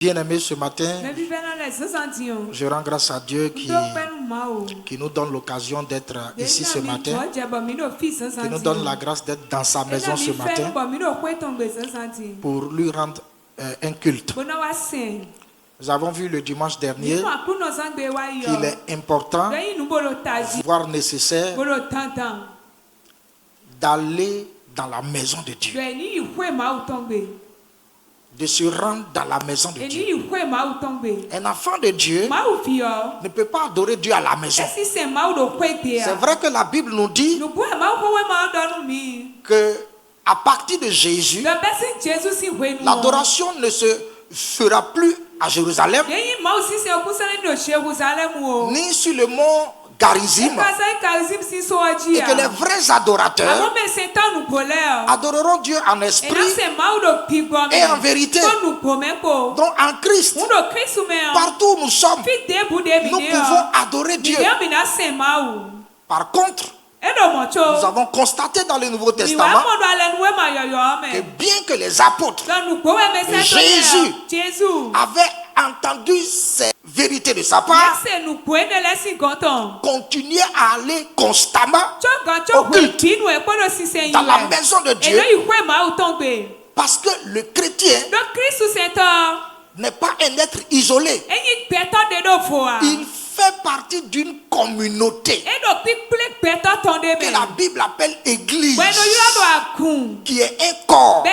Bien-aimés, ce matin, je rends grâce à Dieu qui nous donne l'occasion d'être ici ce matin, qui nous donne la grâce d'être dans sa maison ce matin pour lui rendre un culte. Nous avons vu le dimanche dernier qu'il est important, voire nécessaire, d'aller dans la maison de Dieu, de se rendre dans la maison de Dieu. Un enfant de Dieu ne peut pas adorer Dieu à la maison. C'est vrai que la Bible nous dit que à partir de Jésus, l'adoration ne se fera plus à Jérusalem, ni sur le mont Garizim, et que les vrais adorateurs adoreront Dieu en esprit et en vérité. Donc en Christ, partout où nous sommes, nous pouvons adorer Dieu. Par contre, nous avons constaté dans le Nouveau Testament que bien que les apôtres et Jésus avaient entendu ces vérités de sa part, continuaient à aller constamment au culte dans la maison de Dieu, parce que le chrétien n'est pas un être isolé. Il fait partie d'une communauté que la Bible appelle église, qui est un corps.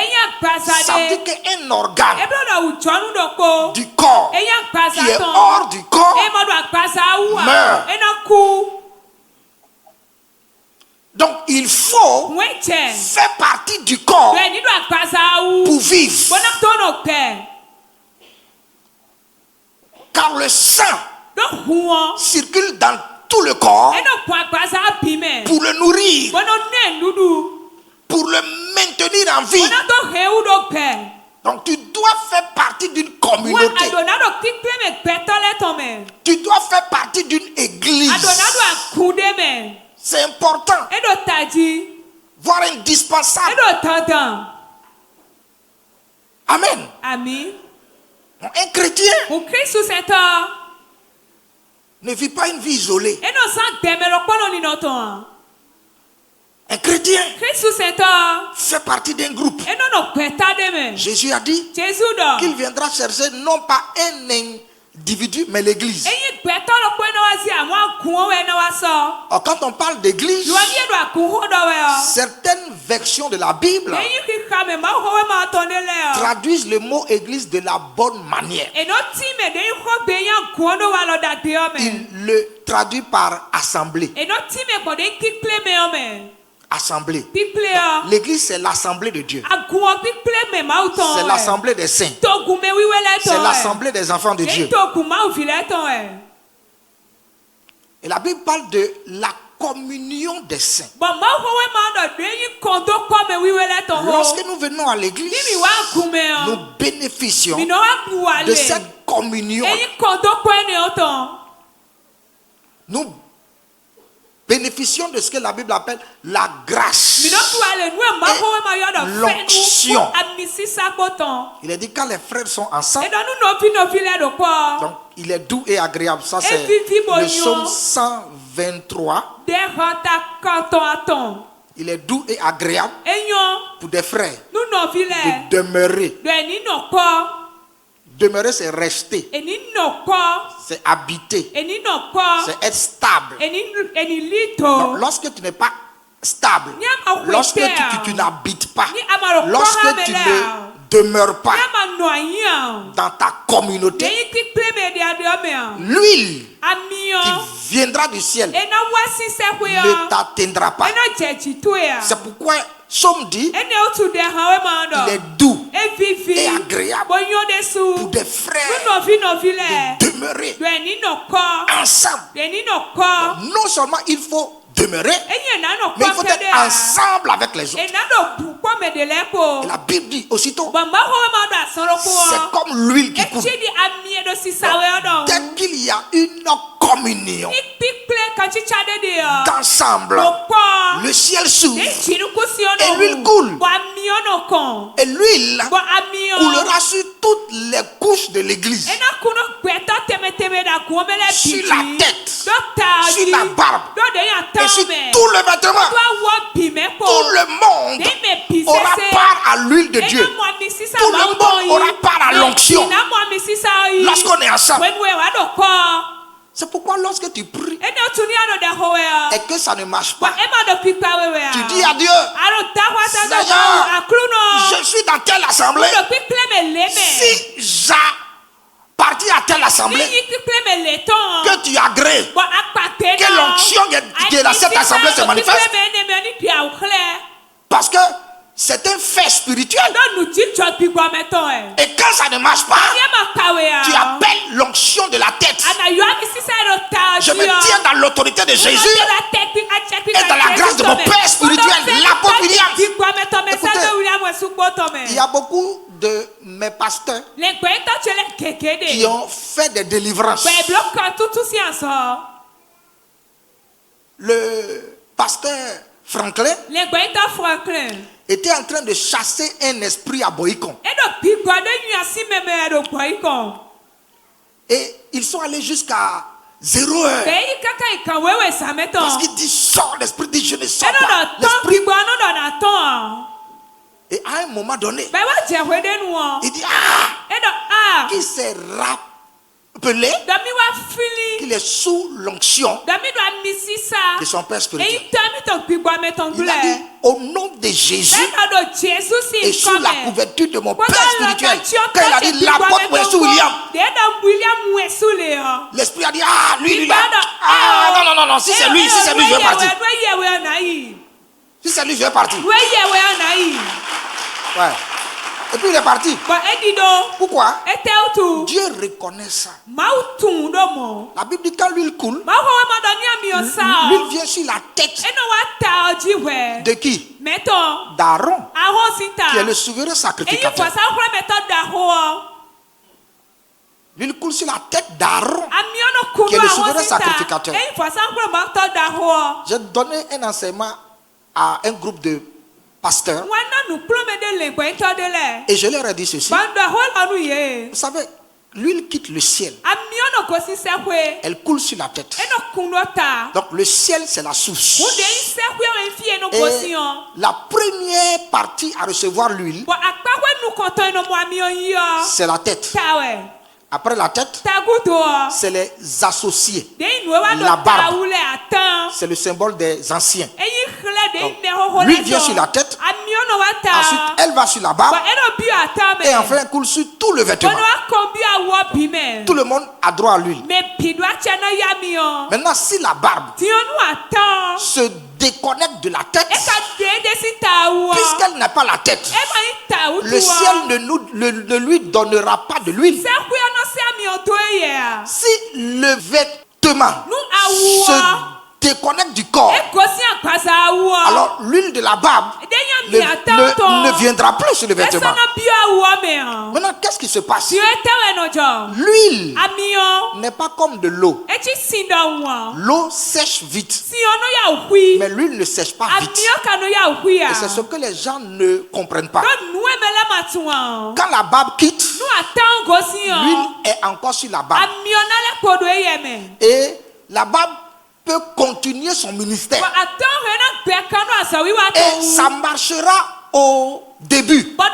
Ça veut dire qu'un organe du corps qui est hors du corps meurt. Donc il faut faire partie du corps pour vivre. Car le sang circule dans tout le corps pour le nourrir, pour le maintenir en vie. Donc tu dois faire partie d'une communauté. Tu dois faire partie d'une église. C'est important, voire indispensable. Amen. Donc, un chrétien ne vit pas une vie isolée. Un chrétien fait partie d'un groupe. Jésus a dit qu'il viendra chercher non pas un individu, mais l'église. Or, quand on parle d'église, certaines versions de la Bible traduisent le mot église de la bonne manière. Il le traduit par assemblée. Assemblée. L'église, c'est l'assemblée de Dieu. C'est l'assemblée des saints. C'est l'assemblée des enfants de Dieu. Et la Bible parle de la communion des saints. Lorsque nous venons à l'église, nous bénéficions de cette communion. Nous bénéficions de ce que la Bible appelle la grâce et l'onction. Il est dit quand les frères sont ensemble, donc il est doux et agréable. Ça c'est le psaume 123. Il est doux et agréable pour des frères de demeurer. Demeurer, c'est rester, c'est habiter, c'est être stable. Donc, lorsque tu n'es pas stable, lorsque tu n'habites pas, lorsque tu ne demeures pas dans ta communauté, l'huile qui viendra du ciel ne t'atteindra pas. C'est pourquoi Somme dit, il est doux et agréable pour des frères de demeurer ensemble. Donc, non seulement il faut demeurer, mais il faut être ensemble avec les autres. Et la Bible dit aussitôt, c'est comme l'huile qui coule. Dès qu'il y a une communion d'ensemble, le ciel s'ouvre et l'huile coule. Et l'huile coulera sur toutes les couches de l'église. Sur la tête, sur la barbe et sur tout le vêtement. Tout le monde aura part à l'huile de Dieu. Tout le monde aura part à l'onction lorsqu'on est ensemble. C'est pourquoi lorsque tu pries et que ça ne marche pas, tu dis à Dieu, Seigneur, je suis dans telle assemblée. Si j'appartiens à telle assemblée, que tu agrées que l'onction de cette assemblée se manifeste. Parce que c'est un fait spirituel. Et quand ça ne marche pas, tu appelles l'onction de la tête. Je me tiens dans l'autorité de Jésus et dans la grâce de mon Père spirituel, l'apôtre William. Écoutez, il y a beaucoup de mes pasteurs qui ont fait des délivrances. Le pasteur Franklin était en train de chasser un esprit à Boïcon. Et ils sont allés jusqu'à 0 heure. Parce qu'il dit sors, l'esprit dit je ne sors pas. Et à un moment donné, il dit qui s'est rappelé qu'il est sous l'onction de son Père spirituel. Il a dit au nom de Jésus et sous la couverture de mon Père spirituel. Quand il a dit l'apôtre William, l'esprit a dit lui. Non, si c'est lui, je vais partir. Si c'est lui, je vais partir. Ouais. Et puis il est parti. Pourquoi? Dieu reconnaît ça. La Bible dit quand l'huile coule, l'huile vient sur la tête de qui? D'Aaron, qui est le souverain sacrificateur. L'huile coule sur la tête d'Aaron, qui est le souverain sacrificateur. J'ai donné un enseignement à un groupe de pasteurs et je leur ai dit ceci. Vous savez, l'huile quitte le ciel. Elle coule sur la tête. Donc le ciel, c'est la source. Et la première partie à recevoir l'huile, c'est la tête. Après la tête, c'est les associés. La barbe, c'est le symbole des anciens. L'huile vient sur la tête, ensuite elle va sur la barbe, et enfin elle coule sur tout le vêtement. Tout le monde a droit à l'huile. Maintenant, si la barbe se déconnecte de la tête, puisqu'elle n'a pas la tête, le ciel ne lui donnera pas de l'huile. Si le vêtement se déconnecte du corps, alors l'huile de la barbe ne viendra plus sur le vêtement. Maintenant, qu'est-ce qui se passe? L'huile n'est pas comme de l'eau. L'eau sèche vite, mais l'huile ne sèche pas vite. Et c'est ce que les gens ne comprennent pas. Quand la barbe quitte, l'huile est encore sur la barbe. Et la barbe peut continuer son ministère. Et ça marchera au début. Parce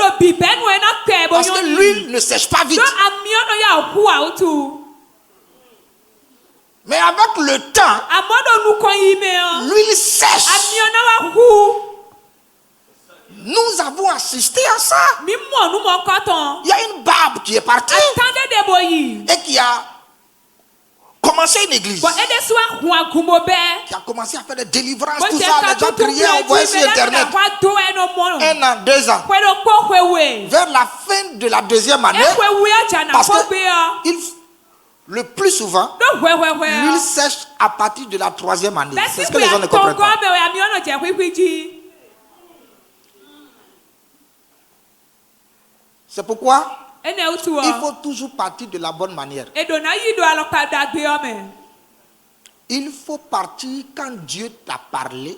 que l'huile ne sèche pas vite. Mais avec le temps, l'huile sèche. Nous avons assisté à ça. Il y a une barbe qui est partie et qui a commencé une église, qui a commencé à faire des délivrances, tout ça. Les gens criaient, on voyait sur internet. 1 an, 2 ans. Vers la fin de la deuxième année, parce que le plus souvent, l'huile sèche à partir de la 3e année. C'est ce que les gens ne comprennent pas. C'est pourquoi il faut toujours partir de la bonne manière. Il faut partir quand Dieu t'a parlé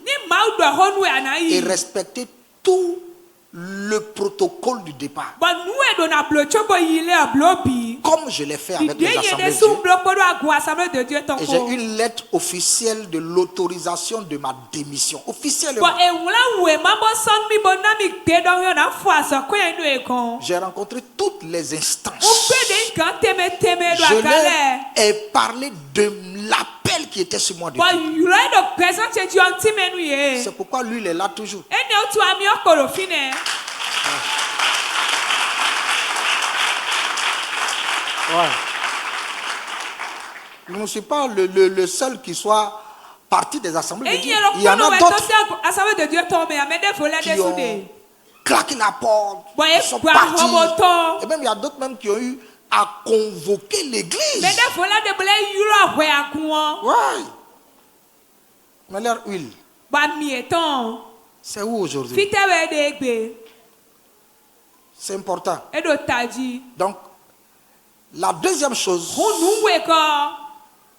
et respecter tout le protocole du départ. Comme je l'ai fait avec les assemblées de Dieu. Et j'ai une lettre officielle de l'autorisation de ma démission. Officiellement. J'ai rencontré toutes les instances. Je leur ai parlé de l'appel qui était sur moi. C'est pourquoi lui, il est là toujours. Ouais. Je ne suis pas le seul qui soit parti des assemblées de Dieu. Il y en a d'autres qui ont claqué la porte, ils sont partis. Et même il y a d'autres même qui ont eu à convoquer l'église. Ouais. Mais leur huile, c'est où aujourd'hui? C'est important. Donc, la deuxième chose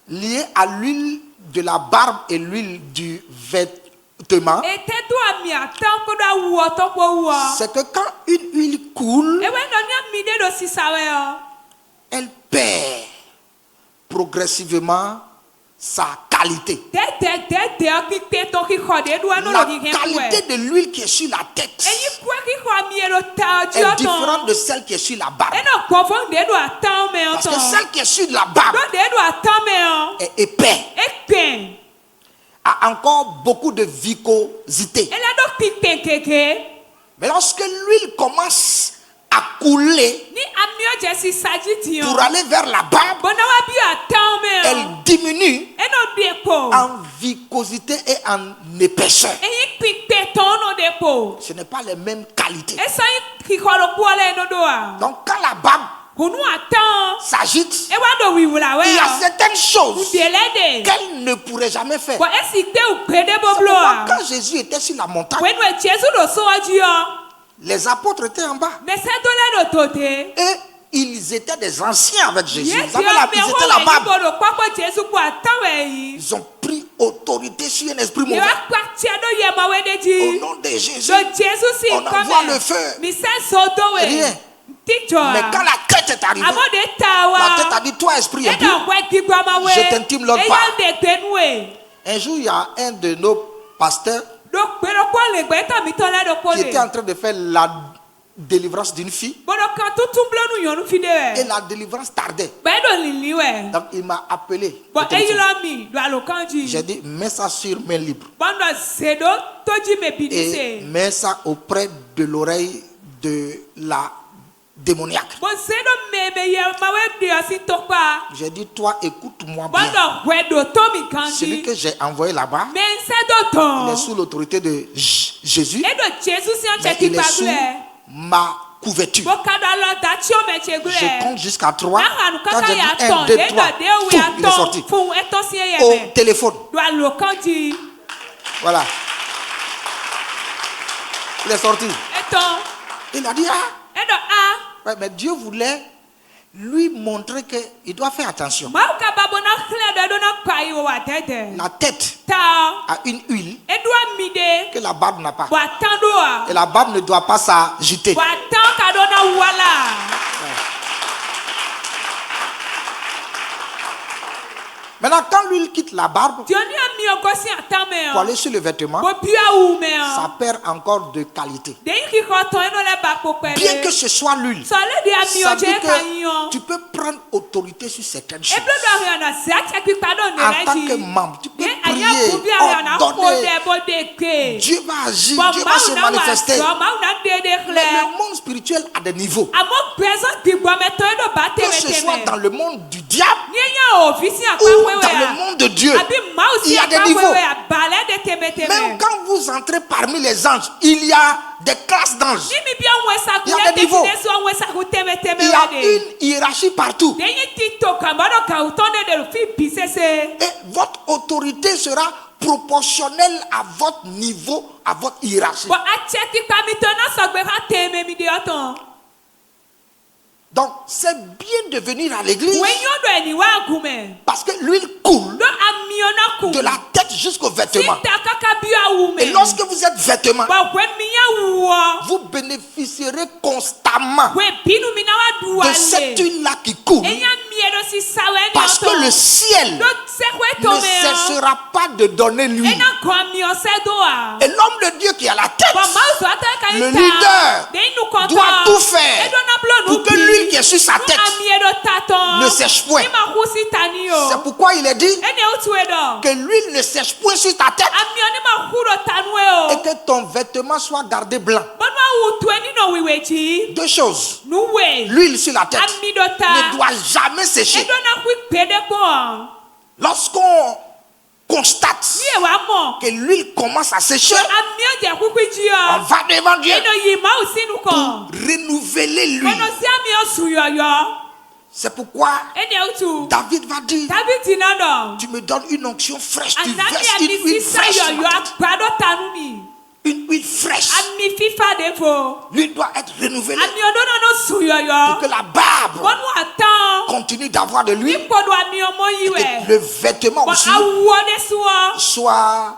liée à l'huile de la barbe et l'huile du vêtement, c'est que quand une huile coule, elle perd progressivement sa qualité. La qualité de l'huile qui est sur la tête est différente de celle qui est sur la barbe. Parce que celle qui est sur la barbe est épais, a encore beaucoup de viscosité. Mais lorsque l'huile commence à couler pour aller vers la barbe, elle diminue en viscosité et en épaisseur. Ce n'est pas les mêmes qualités. Donc quand la barbe s'agite, il y a certaines choses qu'elle ne pourrait jamais faire. C'est pourquoi quand Jésus était sur la montagne, les apôtres étaient en bas. Et ils étaient des anciens avec Jésus. Ils étaient la barbe. Ils ont pris autorité sur un esprit mauvais. Au nom de Jésus, on envoie le feu. Rien. Mais quand la tête est arrivée, la tête a dit, toi esprit impur, je t'intime l'autre part. Un jour, il y a un de nos pasteurs qui était en train de faire la délivrance d'une fille. Et la délivrance tardait. Donc il m'a appelé. J'ai dit, mets ça sur main libre. Et mets ça auprès de l'oreille de la démoniaque. J'ai dit, toi écoute-moi bien. Celui que j'ai envoyé là-bas, il est sous l'autorité de Jésus, mais il est sous ma couverture. Je compte jusqu'à 3. Quand j'ai dit 1, 2, 3, il est sorti. Au téléphone. Voilà. Il est sorti. Il a dit, ouais, mais Dieu voulait lui montrer qu'il doit faire attention. La tête a une huile que la barbe n'a pas. Et la barbe ne doit pas s'agiter. Ouais. Maintenant, quand l'huile quitte la barbe pour aller sur le vêtement, ça perd encore de qualité. Bien que ce soit l'huile, ça veut dire que tu peux prendre autorité sur certaines choses. En tant que membre, tu peux prier, ordonner. Dieu va agir, Dieu va se manifester. Mais le monde spirituel a des niveaux. Que ce soit dans le monde du diable ou dans le monde de Dieu, il y a des niveaux. Même quand vous entrez parmi les anges, il y a des classes d'anges. Il y a des niveaux. Il y a une hiérarchie partout. Et votre autorité sera proportionnelle à votre niveau, à votre hiérarchie. Donc, c'est bien de venir à l'église parce que l'huile coule de la tête jusqu'aux vêtements. Et lorsque vous êtes vêtements, vous bénéficierez constamment de cette huile-là qui coule. Parce que le ciel ne cessera pas de donner l'huile. Et l'homme de Dieu qui est à la tête, le leader, doit tout faire pour que l'huile qui est sur sa tête ne sèche point. C'est pourquoi il est dit que l'huile ne sèche point sur ta tête et que ton vêtement soit gardé blanc. Deux choses. L'huile sur la tête ne doit jamais sécher. Lorsqu'on constate que l'huile commence à sécher, on va devant Dieu pour renouveler l'huile. C'est pourquoi David va dire, tu me donnes une onction fraîche, tu verses une huile fraîche sur ma tête. Une huile fraîche. L'huile doit être renouvelée pour que la barbe continue d'avoir de l'huile et que le vêtement aussi soit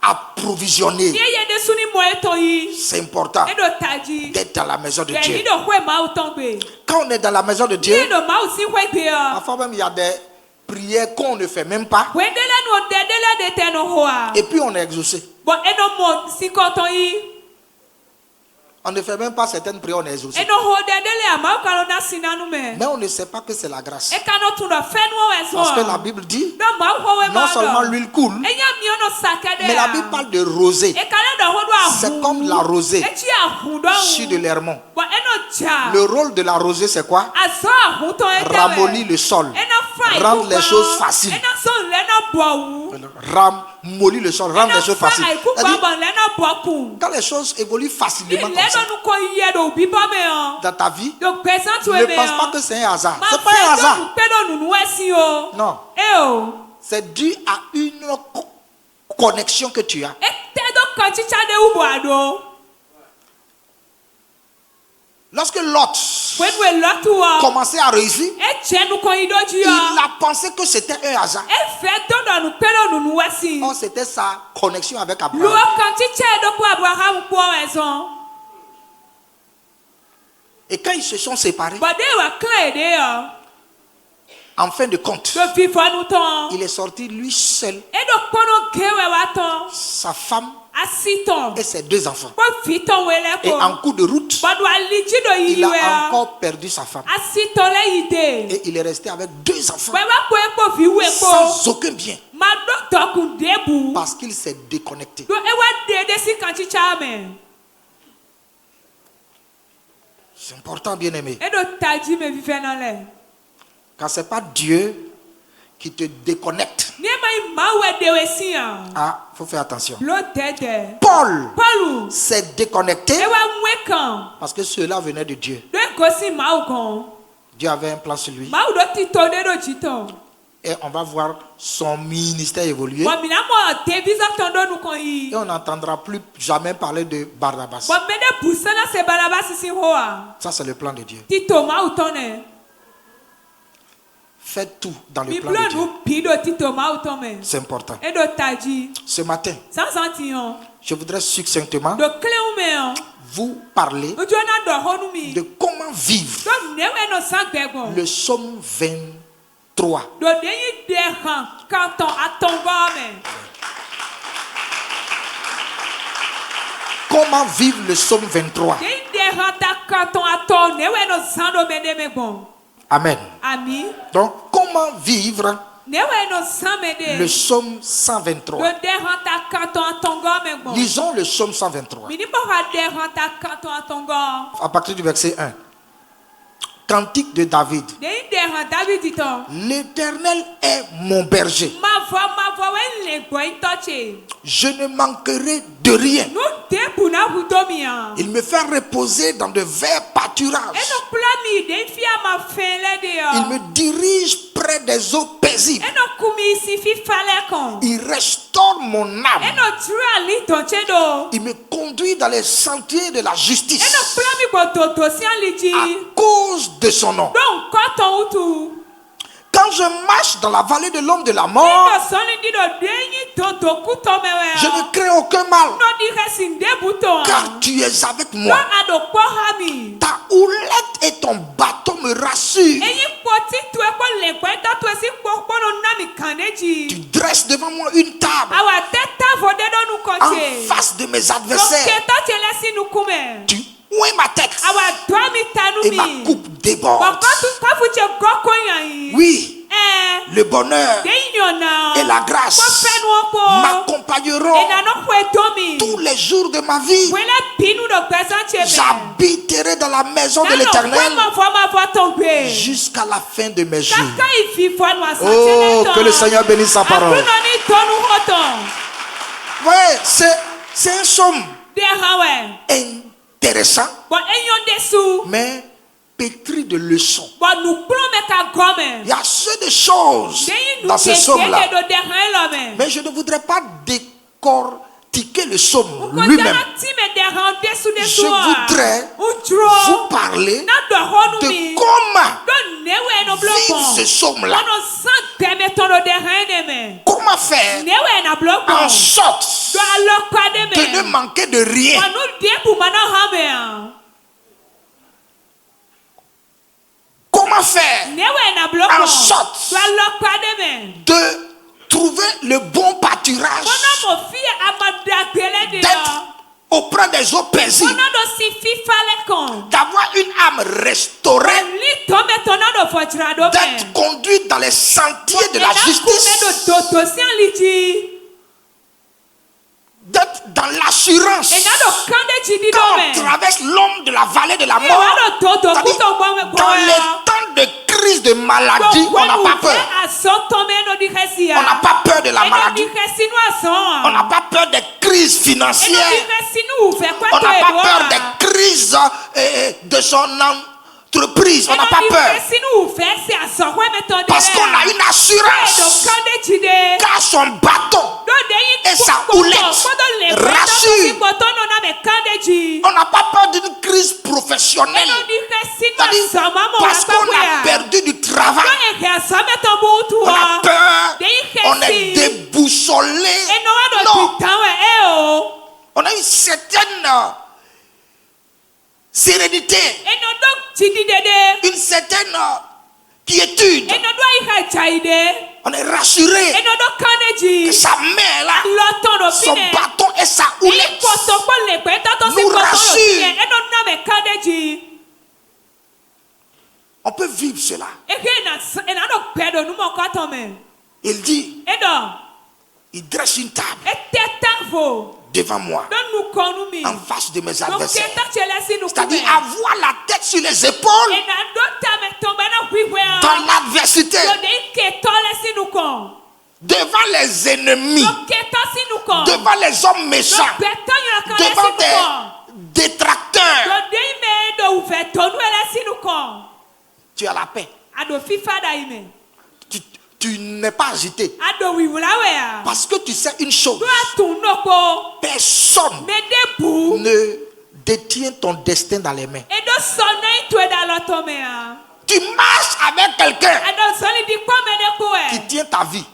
approvisionné. C'est important d'être dans la maison de Dieu. Quand on est dans la maison de Dieu, parfois même il y a des prières qu'on ne fait même pas et puis on est exaucé. On ne fait même pas certaines prières, on est exaucé. Mais on ne sait pas que c'est la grâce. Parce que la Bible dit, non seulement l'huile coule, mais la Bible parle de rosée. C'est comme la rosée sur de l'hermon. Le rôle de la rosée, c'est quoi? Ramollir le sol, rendre les choses faciles. Ramollir le sol, rendre les choses faciles. Quand les choses évoluent facilement comme ça, dans ta vie, ne pense pas que c'est un hasard. C'est pas un hasard. Non. C'est dû à une connexion que tu as. Lorsque Lot commençait à réussir, il a pensé que c'était un hasard. Oh, c'était sa connexion avec Abraham. Et quand ils se sont séparés, en fin de compte, il est sorti lui seul, sa femme et ses deux enfants. Et en cours de route, il a encore perdu sa femme. Et il est resté avec deux enfants sans aucun bien. Parce qu'il s'est déconnecté. C'est important, bien aimé. Car ce n'est pas Dieu qui te déconnecte. Ah, il faut faire attention. Paul s'est déconnecté parce que cela venait de Dieu. Dieu avait un plan sur lui. Et on va voir son ministère évoluer. Et on n'entendra plus jamais parler de Barnabas. Ça, c'est le plan de Dieu. Faites tout dans le plan de Dieu. C'est important. Ce matin, je voudrais succinctement vous parler de comment vivre le psaume 23. Comment vivre le psaume 23? Amen. Donc, comment vivre le psaume 123? Lisons le psaume 123. À partir du verset 1. Cantique de David. L'Éternel est mon berger. Je ne manquerai de rien. Il me fait reposer dans de verts pâturages. Il me dirige près des eaux paisibles. Il restaure mon âme. Il me conduit dans les sentiers de la justice à cause de son nom. Quand Quand je marche dans la vallée de l'homme de la mort, je ne crains aucun mal, car tu es avec moi. Ta houlette et ton bâton me rassurent. Tu dresses devant moi une table en face de mes adversaires. Tu ouies ma tête et ma coupe déborde. Oui, le bonheur et la grâce m'accompagneront tous les jours de ma vie. J'habiterai dans la maison de l'Éternel jusqu'à la fin de mes jours. Oh, que le Seigneur bénisse sa parole. Oui, c'est un psaume intéressant, mais pétri de leçons. Il y a assez de choses dans ce psaume-là. Mais je ne voudrais pas décortiquer le psaume lui-même. Je voudrais vous parler de comment vivre ce psaume-là. Comment faire en sorte de ne manquer de rien. Comment faire en sorte de trouver le bon pâturage, d'être auprès des eaux paisibles, d'avoir une âme restaurée, d'être conduite dans les sentiers de la justice, d'être dans l'assurance quand on traverse l'ombre de la vallée de la mort. Dans les temps de crise de maladie, on n'a pas peur. On n'a pas peur de la maladie. On n'a pas peur des crises financières. On n'a pas peur des crises de son entreprise. On n'a pas peur. Parce qu'on a une assurance. Car son bâton et sa houlette rassurent. On n'a pas peur d'une crise professionnelle. Parce qu'on a perdu du travail. On a peur. On est déboussolé. Non. On a une certaine sérénité. Une certaine quiétude. On est rassuré que sa main là, son bâton et sa houlette nous rassurent. On peut vivre cela. Il dit, il dresse une table devant moi, en face de mes adversaires. C'est-à-dire avoir la tête sur les épaules dans l'adversité, devant les ennemis, devant les hommes méchants, devant des détracteurs. Tu as la paix. Tu n'es pas agité. Parce que tu sais une chose. Personne ne détient ton destin dans les mains. Tu marches avec quelqu'un qui tient ta vie.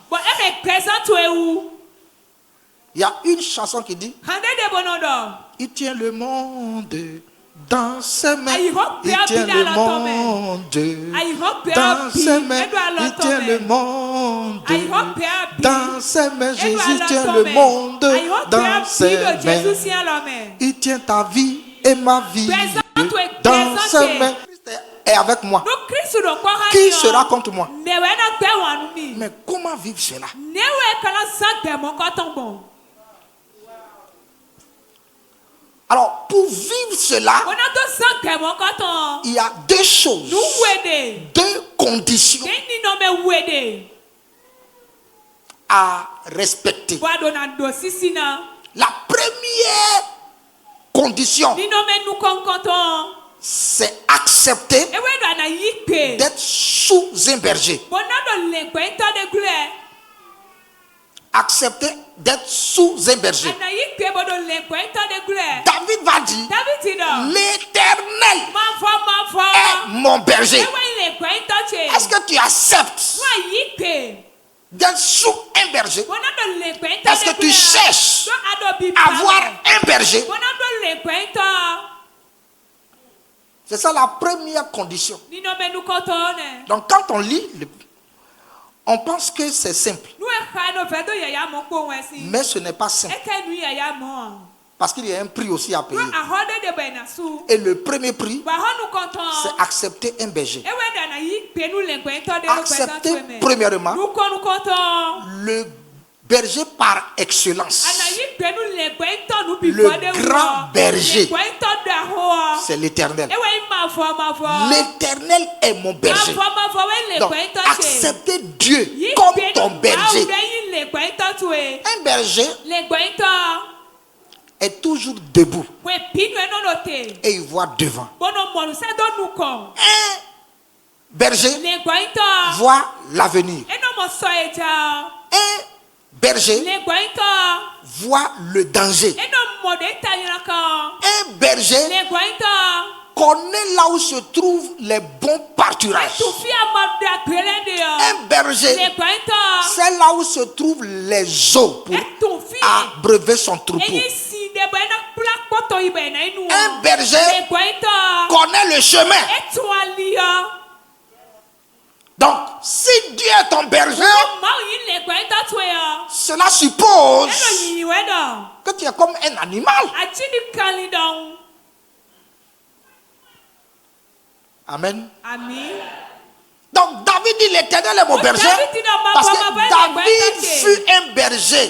Il y a une chanson qui dit: il tient le monde dans ses mains. Il tient le monde dans ses mains. Il tient le monde dans ses mains. Jésus tient le monde dans ses mains. Il tient ta vie et ma vie dans ses mains. Christ est avec moi. Qui sera contre moi? Mais comment vivre cela? Alors, pour vivre cela, il y a deux choses, deux conditions à respecter. La première condition, c'est accepter d'être sous un berger. Accepter d'être sous un berger. David va dire, l'Éternel est mon berger. Est-ce que tu acceptes d'être sous un berger? Est-ce que tu cherches à avoir un berger? C'est ça la première condition. Donc quand on lit, on pense que c'est simple. Mais ce n'est pas simple. Parce qu'il y a un prix aussi à payer. Et le premier prix, c'est accepter un berger. Accepter premièrement le berger par excellence. Le grand berger, c'est l'Éternel. L'Éternel est mon berger. Donc, accepter Dieu comme ton berger. Un berger est toujours debout et il voit devant. Un berger voit l'avenir. Un berger voit le danger. Un berger connaît là où se trouvent les bons pâturages. Un berger c'est là où se trouvent les eaux pour abreuver son troupeau. Un berger connaît le chemin. Donc, si Dieu est ton berger, cela suppose que tu es comme un animal. Amen. Donc, David dit l'Éternel est mon berger. Parce que David fut un berger.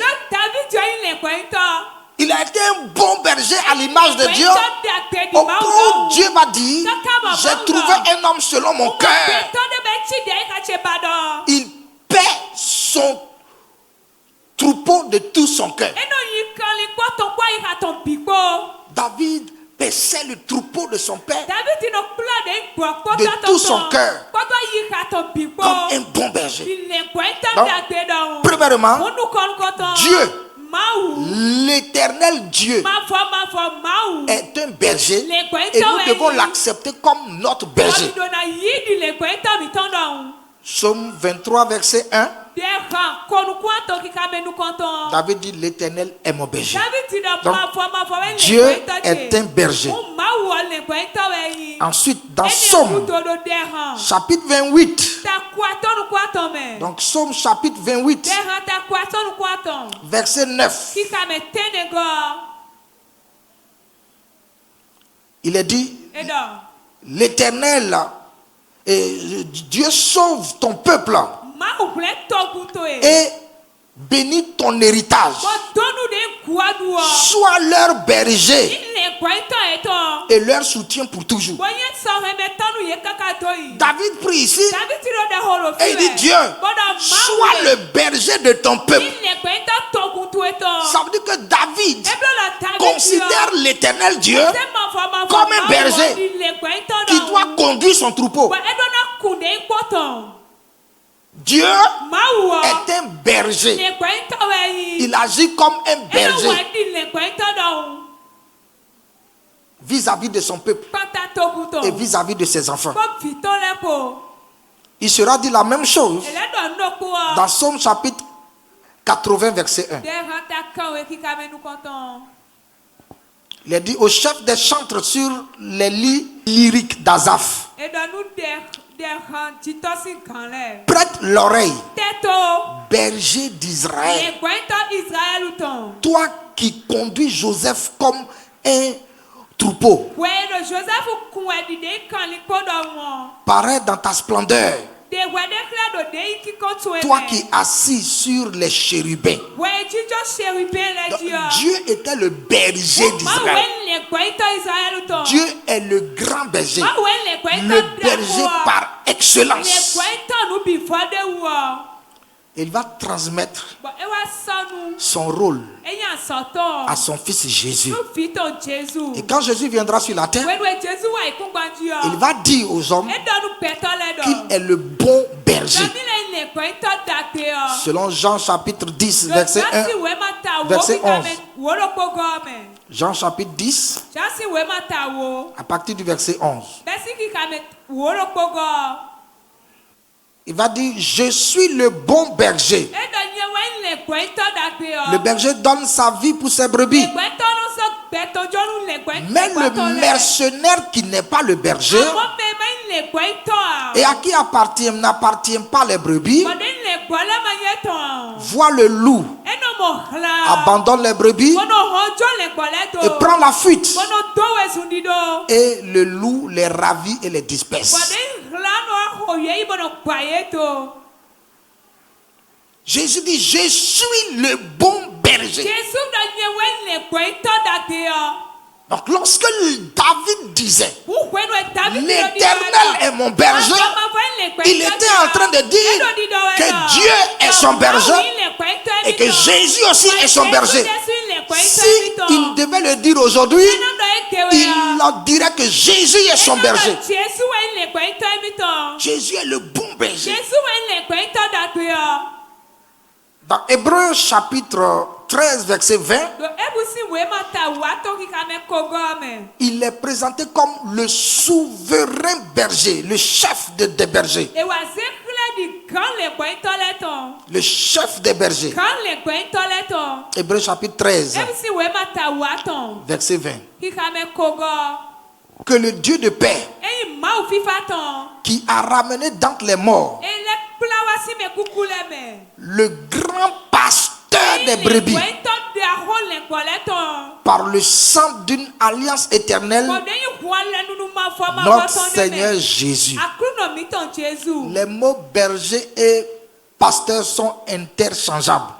Il a été un bon berger à l'image de Dieu. Au point où Dieu m'a dit, j'ai trouvé un homme selon mon cœur. Il paie son troupeau de tout son cœur. David paissait le troupeau de son père de tout son cœur comme un bon berger. Donc, premièrement, Dieu, l'Éternel Dieu est un berger et nous devons l'accepter comme notre berger. Psaume 23 verset 1. David dit l'Éternel est mon berger. Donc, Dieu est un berger. Ensuite, dans Psaume chapitre 28. Donc Psaume chapitre 28 verset 9. Il est dit l'Éternel Dieu sauve ton peuple et bénis ton héritage. Sois leur berger et leur soutien pour toujours. David prie ici et il dit Dieu, sois le berger de ton peuple. Ça veut dire que David considère l'Éternel Dieu comme un berger qui doit conduire son troupeau. Dieu est un berger. Il agit comme un berger vis-à-vis de son peuple et vis-à-vis de ses enfants. Il sera dit la même chose dans Psaume chapitre 80 verset 1. Il est dit au chef des chantres sur les lits lyriques d'Azaph, prête l'oreille, berger d'Israël, toi qui conduis Joseph comme un troupeau, parais dans ta splendeur, toi qui assis sur les chérubins. Dieu était le berger d'Israël. Dieu est le grand berger, le berger par excellence. Il va transmettre son rôle à son fils Jésus. Et quand Jésus viendra sur la terre, il va dire aux hommes qu'il est le bon berger. Selon Jean chapitre 10, verset 1, verset 11. Jean chapitre 10, à partir du verset 11. Il va dire, je suis le bon berger. Le berger donne sa vie pour ses brebis. Mais le mercenaire qui n'est pas le berger et à qui n'appartient pas les brebis, voit le loup, abandonne les brebis et prend la fuite. Et le loup les ravit et les disperse. Jésus dit, je suis le bon berger. Donc lorsque David disait, l'Éternel est mon berger, il était en train de dire que Dieu est son berger et que Jésus aussi est son berger. Si il devait le dire aujourd'hui, il leur dirait que Jésus est son berger. Jésus est le bon berger. Dans Hébreux chapitre 13, verset 20, il est présenté comme le souverain berger, le chef des bergers. Le chef des bergers. Hébreux chapitre 13, verset 20. Que le Dieu de paix, qui a ramené d'entre les morts le grand pasteur des brebis par le sang d'une alliance éternelle, notre Seigneur Jésus. Les mots berger et pasteur sont interchangeables.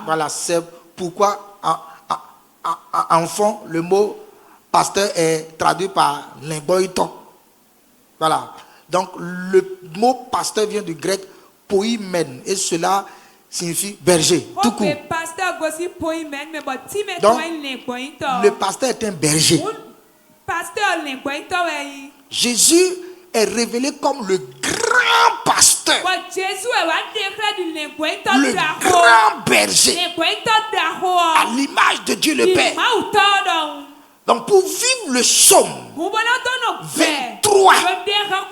Voilà, c'est pourquoi en fond le mot pasteur est traduit par lingoïton. Voilà. Donc le mot pasteur vient du grec poimen et cela signifie berger, tout court. Donc le pasteur est un berger. Jésus est révélé comme le grand pasteur, le grand berger, à l'image de Dieu le Père. Donc pour vivre le psaume 23,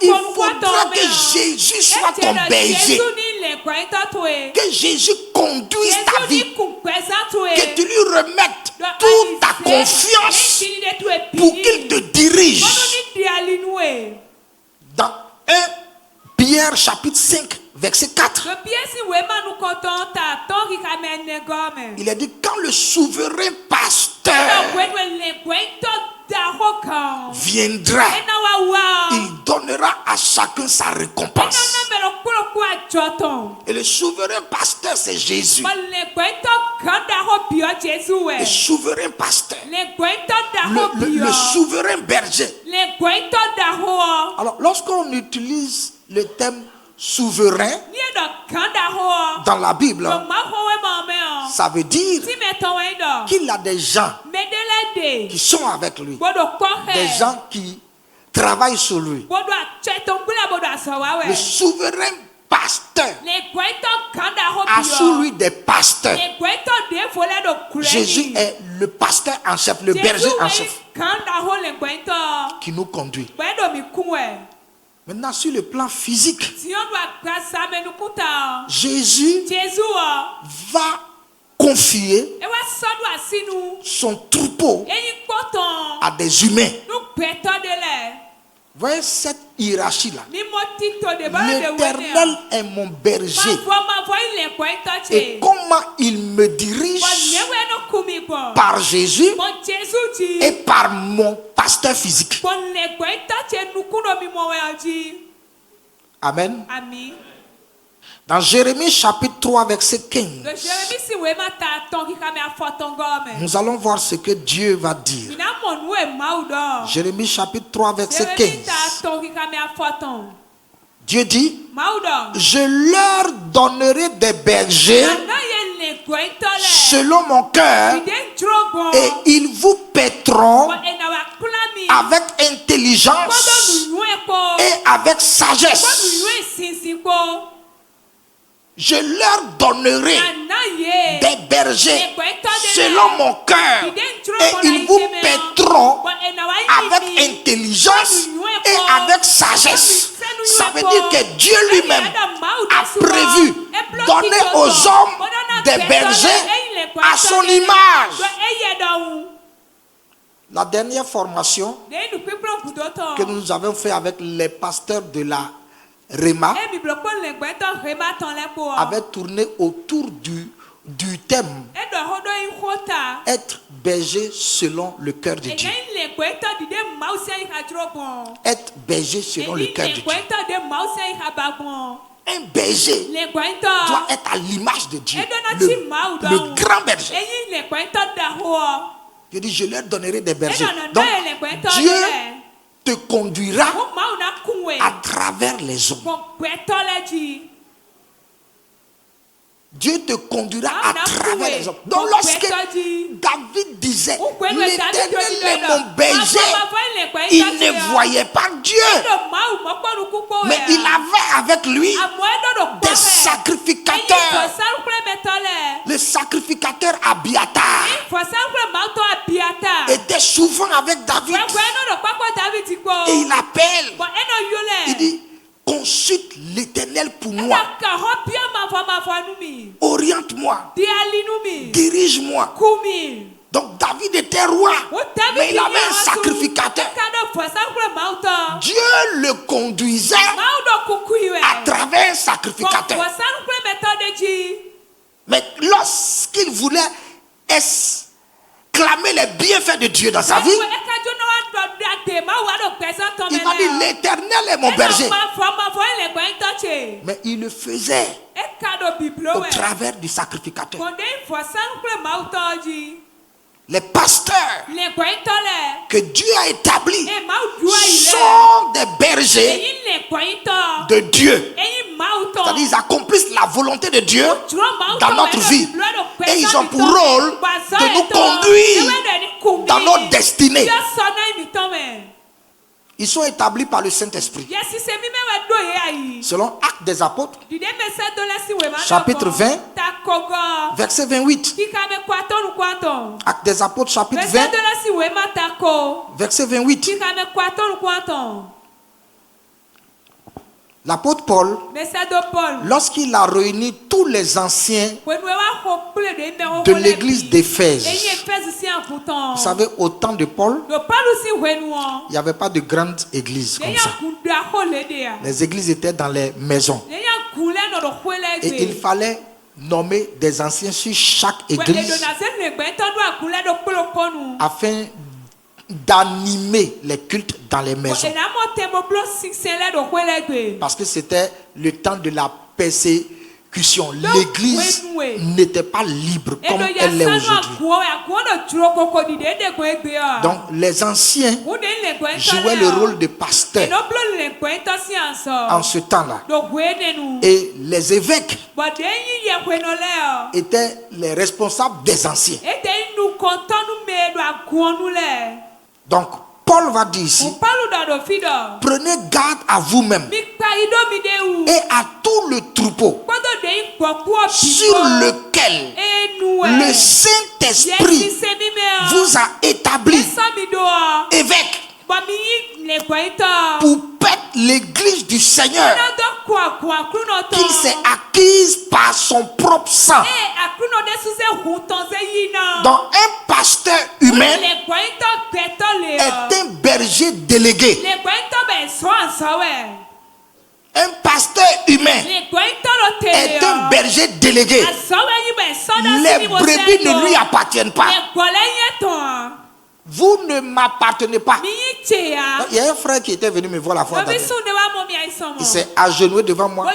il faudra que Jésus soit ton berger, que Jésus conduise ta vie, que tu lui remettes toute ta confiance pour qu'il te dirige. Dans 1 Pierre chapitre 5 verset 4, il a dit, quand le souverain pasteur viendra, il donnera à chacun sa récompense. Et le souverain pasteur, c'est Jésus. Le souverain pasteur, le souverain berger. Alors lorsqu'on utilise le thème souverain dans la Bible, ça veut dire qu'il a des gens qui sont avec lui, des gens qui travaillent sur lui. Le souverain pasteur a sous lui des pasteurs. Jésus est le pasteur en chef, le berger en chef, qui nous conduit. Maintenant, sur le plan physique, Jésus va confier son troupeau à des humains. Voyez cette hiérarchie-là. L'Éternel est mon berger. Et comment il me dirige par Jésus et par mon pasteur physique. Amen. Dans Jérémie chapitre 3 verset 15, nous allons voir ce que Dieu va dire. Jérémie chapitre 3 verset 15. Dieu dit, je leur donnerai des bergers selon mon cœur et ils vous paîtront avec intelligence et avec sagesse. Je leur donnerai des bergers selon mon cœur et ils vous paîtront avec intelligence et avec sagesse. Ça veut dire que Dieu lui-même a prévu donner aux hommes des bergers à son image. La dernière formation que nous avons fait avec les pasteurs de la Réma avait tourné autour du thème être berger selon le cœur de Dieu. Être berger selon le cœur de Dieu. Un berger doit être à l'image de Dieu, le grand berger. Je dis, je leur donnerai des bergers. Donc, Dieu te conduira à travers les hommes. Dieu te conduira à travers les hommes. Donc lorsque David disait, l'Éternel est mon berger, il ne voyait pas Dieu. Mais il avait avec lui des sacrificateurs. Le sacrificateur Abiatar était souvent avec David. Et il appelle, il dit, consulte l'Éternel pour moi. Oriente-moi. Dirige-moi. Donc David était roi, mais il avait un sacrificateur. Dieu le conduisait à travers un sacrificateur. Mais lorsqu'il voulait exclamer les bienfaits de Dieu dans sa vie, il m'a dit, l'Éternel est mon berger. Mais il le faisait au travers du sacrificateur. Les pasteurs que Dieu a établis sont des bergers de Dieu. C'est-à-dire ils accomplissent la volonté de Dieu dans notre vie. Et ils ont pour rôle de nous conduire dans notre destinée. Ils sont établis par le Saint-Esprit. Selon Actes des Apôtres, chapitre 20, verset 28. Actes des Apôtres, chapitre 20, verset 28. L'apôtre Paul, lorsqu'il a réuni tous les anciens de l'église d'Éphèse, vous savez, au temps de Paul, il n'y avait pas de grande église comme ça. Les églises étaient dans les maisons. Et il fallait nommer des anciens sur chaque église afin d'animer les cultes dans les maisons. Parce que c'était le temps de la persécution. L'église n'était pas libre comme elle l'est aujourd'hui. Donc les anciens jouaient le rôle de pasteur en ce temps-là. Et les évêques étaient les responsables des anciens. Donc, Paul va dire ici, prenez garde à vous-même et à tout le troupeau sur lequel le Saint-Esprit vous a établi évêque pour paître l'église du Seigneur qu'il s'est acquise par son propre sang. Donc un pasteur humain est un berger délégué. Un pasteur humain est un berger délégué. Les brebis ne lui appartiennent pas. Vous ne m'appartenez pas. Il y a un frère qui était venu me voir la fois dernière. Il s'est agenouillé devant moi.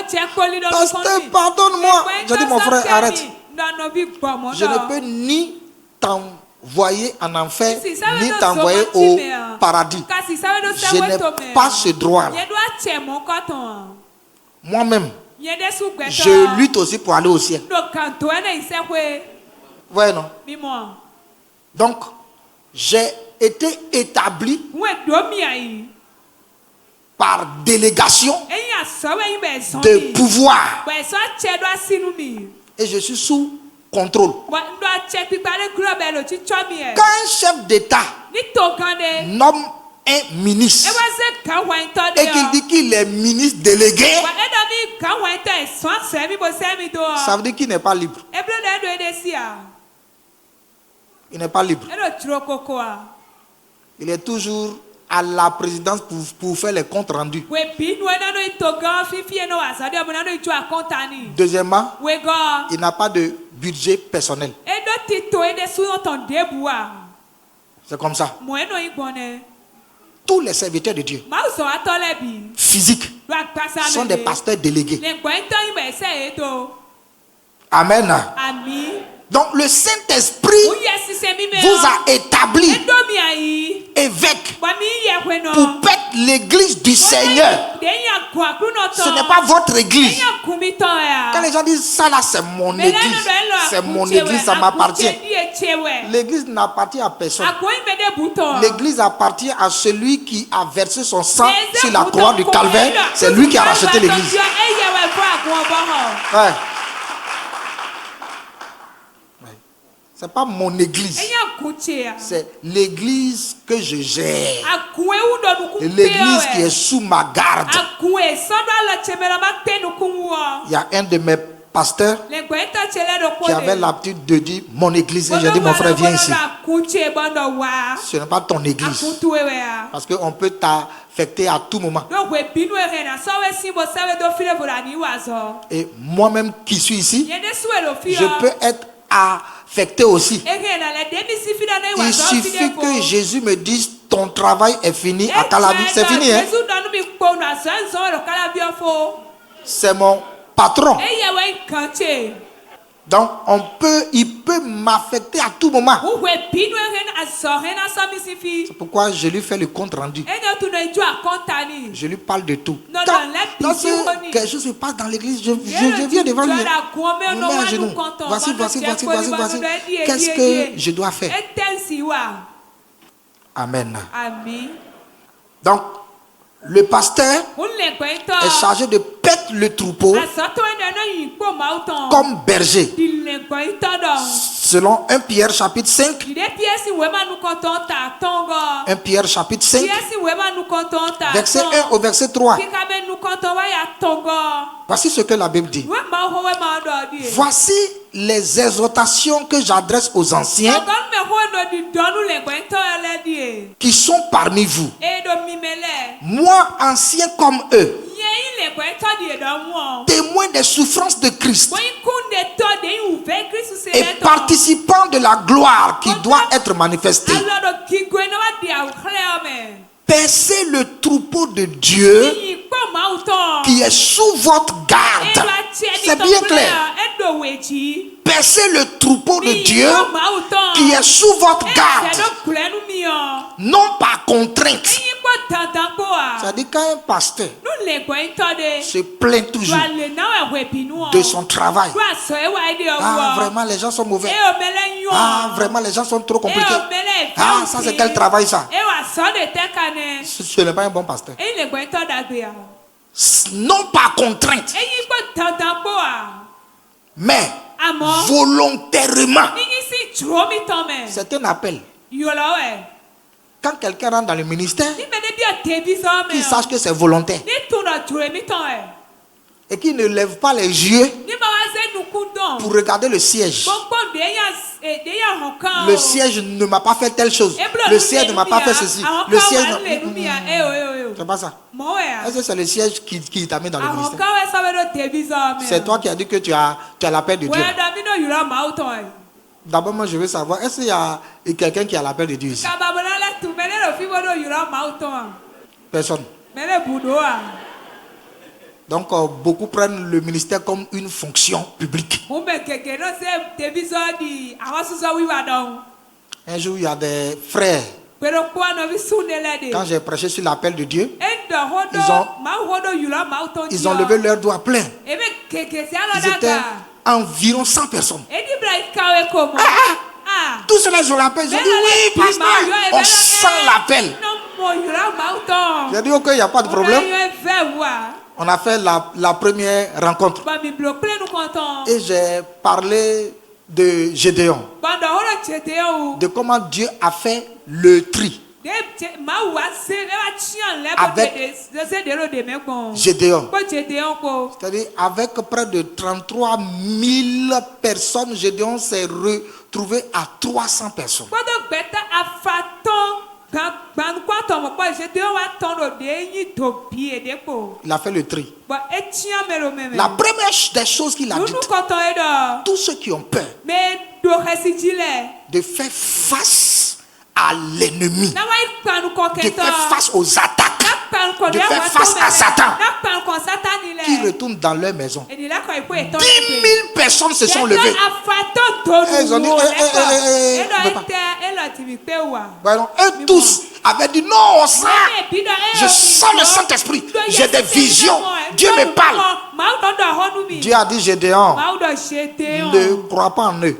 Pasteur, pardonne-moi. J'ai dit, mon frère, arrête. Je ne peux ni t'envoyer en enfer, ni t'envoyer au paradis. Je n'ai pas ce droit-là. Moi-même, je lutte aussi pour aller au ciel. Voyez, non? Donc, j'ai été établi par délégation de pouvoir. Et je suis sous contrôle. Quand un chef d'État nomme un ministre et qu'il dit qu'il est ministre délégué, ça veut dire qu'il n'est pas libre. Il n'est pas libre. Il est toujours à la présidence pour faire les comptes rendus. Deuxièmement, il n'a pas de budget personnel. C'est comme ça. Tous les serviteurs de Dieu physiques sont des pasteurs délégués. Amen. Donc le Saint-Esprit vous a établi évêque pour paître l'église du Seigneur. Ce n'est pas votre église. Quand les gens disent ça là, c'est mon église. C'est mon église, ça m'appartient. L'église n'appartient à personne. L'église appartient à celui qui a versé son sang sur la croix du Calvaire. C'est lui qui a racheté l'église. Ouais. C'est pas mon église. C'est l'église que je gère. L'église qui est sous ma garde. Il y a un de mes pasteurs qui avait l'habitude de dire mon église. Et j'ai dit mon frère, viens ici. Ce n'est pas ton église. Parce qu'on peut t'affecter à tout moment. Et moi-même qui suis ici, je peux être affecté aussi. Il suffit que Jésus me dise ton travail est fini à Calabi. C'est fini, hein? C'est mon patron. Donc il peut m'affecter à tout moment. C'est pourquoi je lui fais le compte rendu. Je lui parle de tout. Quand quelque chose se passe dans l'église, je viens devant lui. Je me mets à genoux. Voici. Qu'est-ce que je dois faire? Amen. Donc, le pasteur est chargé de paître le troupeau comme berger. Selon 1 Pierre chapitre 5. 1 Pierre chapitre 5. Verset 1 au verset 3. Voici ce que la Bible dit. Voici les exhortations que j'adresse aux anciens qui sont parmi vous. Moi, ancien comme eux, témoin des souffrances de Christ et participant de la gloire qui doit être manifestée. Percez le troupeau de Dieu qui est sous votre garde. C'est bien clair. Percez le troupeau de Dieu qui est sous votre garde. Non par contrainte. C'est-à-dire quand un pasteur se plaint toujours de son travail. Ah, vraiment, les gens sont mauvais. Ah, vraiment, les gens sont trop compliqués. Ah, ça c'est quel travail ça? Ce n'est pas un bon pasteur. Non par contrainte, mais volontairement. C'est un appel. Quand quelqu'un rentre dans le ministère, qu'il sache que c'est volontaire et qu'il ne lève pas les yeux pour regarder le siège. Le siège ne m'a pas fait telle chose. Le siège ne m'a pas fait ceci. Le siège c'est pas ça. Est-ce que c'est le siège qui t'a mis dans le ministère? C'est toi qui as dit que tu as l'appel de Dieu. D'abord, moi je veux savoir, est-ce qu'il y a quelqu'un qui a l'appel de Dieu ici? Personne. Donc beaucoup prennent le ministère comme une fonction publique. Un jour il y a des frères. Quand j'ai prêché sur l'appel de Dieu, ils ont levé leurs doigts pleins. Ils étaient environ 100 personnes. Tout cela, je l'appelle. Je dis oui, pasteur. sans l'appel. J'ai dit, ok, il n'y a pas de problème. On a fait la première rencontre. Et j'ai parlé de Gédéon. De comment Dieu a fait le tri. Avec Gédéon. C'est-à-dire avec près de 33 000 personnes, Gédéon s'est retrouvé à 300 personnes. Il a fait le tri. La première des choses qu'il a dit, tous ceux qui ont peur de faire face à l'ennemi, de faire face aux attaques, de faire face à Satan, qui retournent dans leur maison. 10 000 personnes se sont levées. Elles ont dit, eux tous avaient dit, non, ça, je sens le Saint-Esprit, j'ai des visions, Dieu me parle. Dieu a dit, Gédéon, ne crois pas en eux.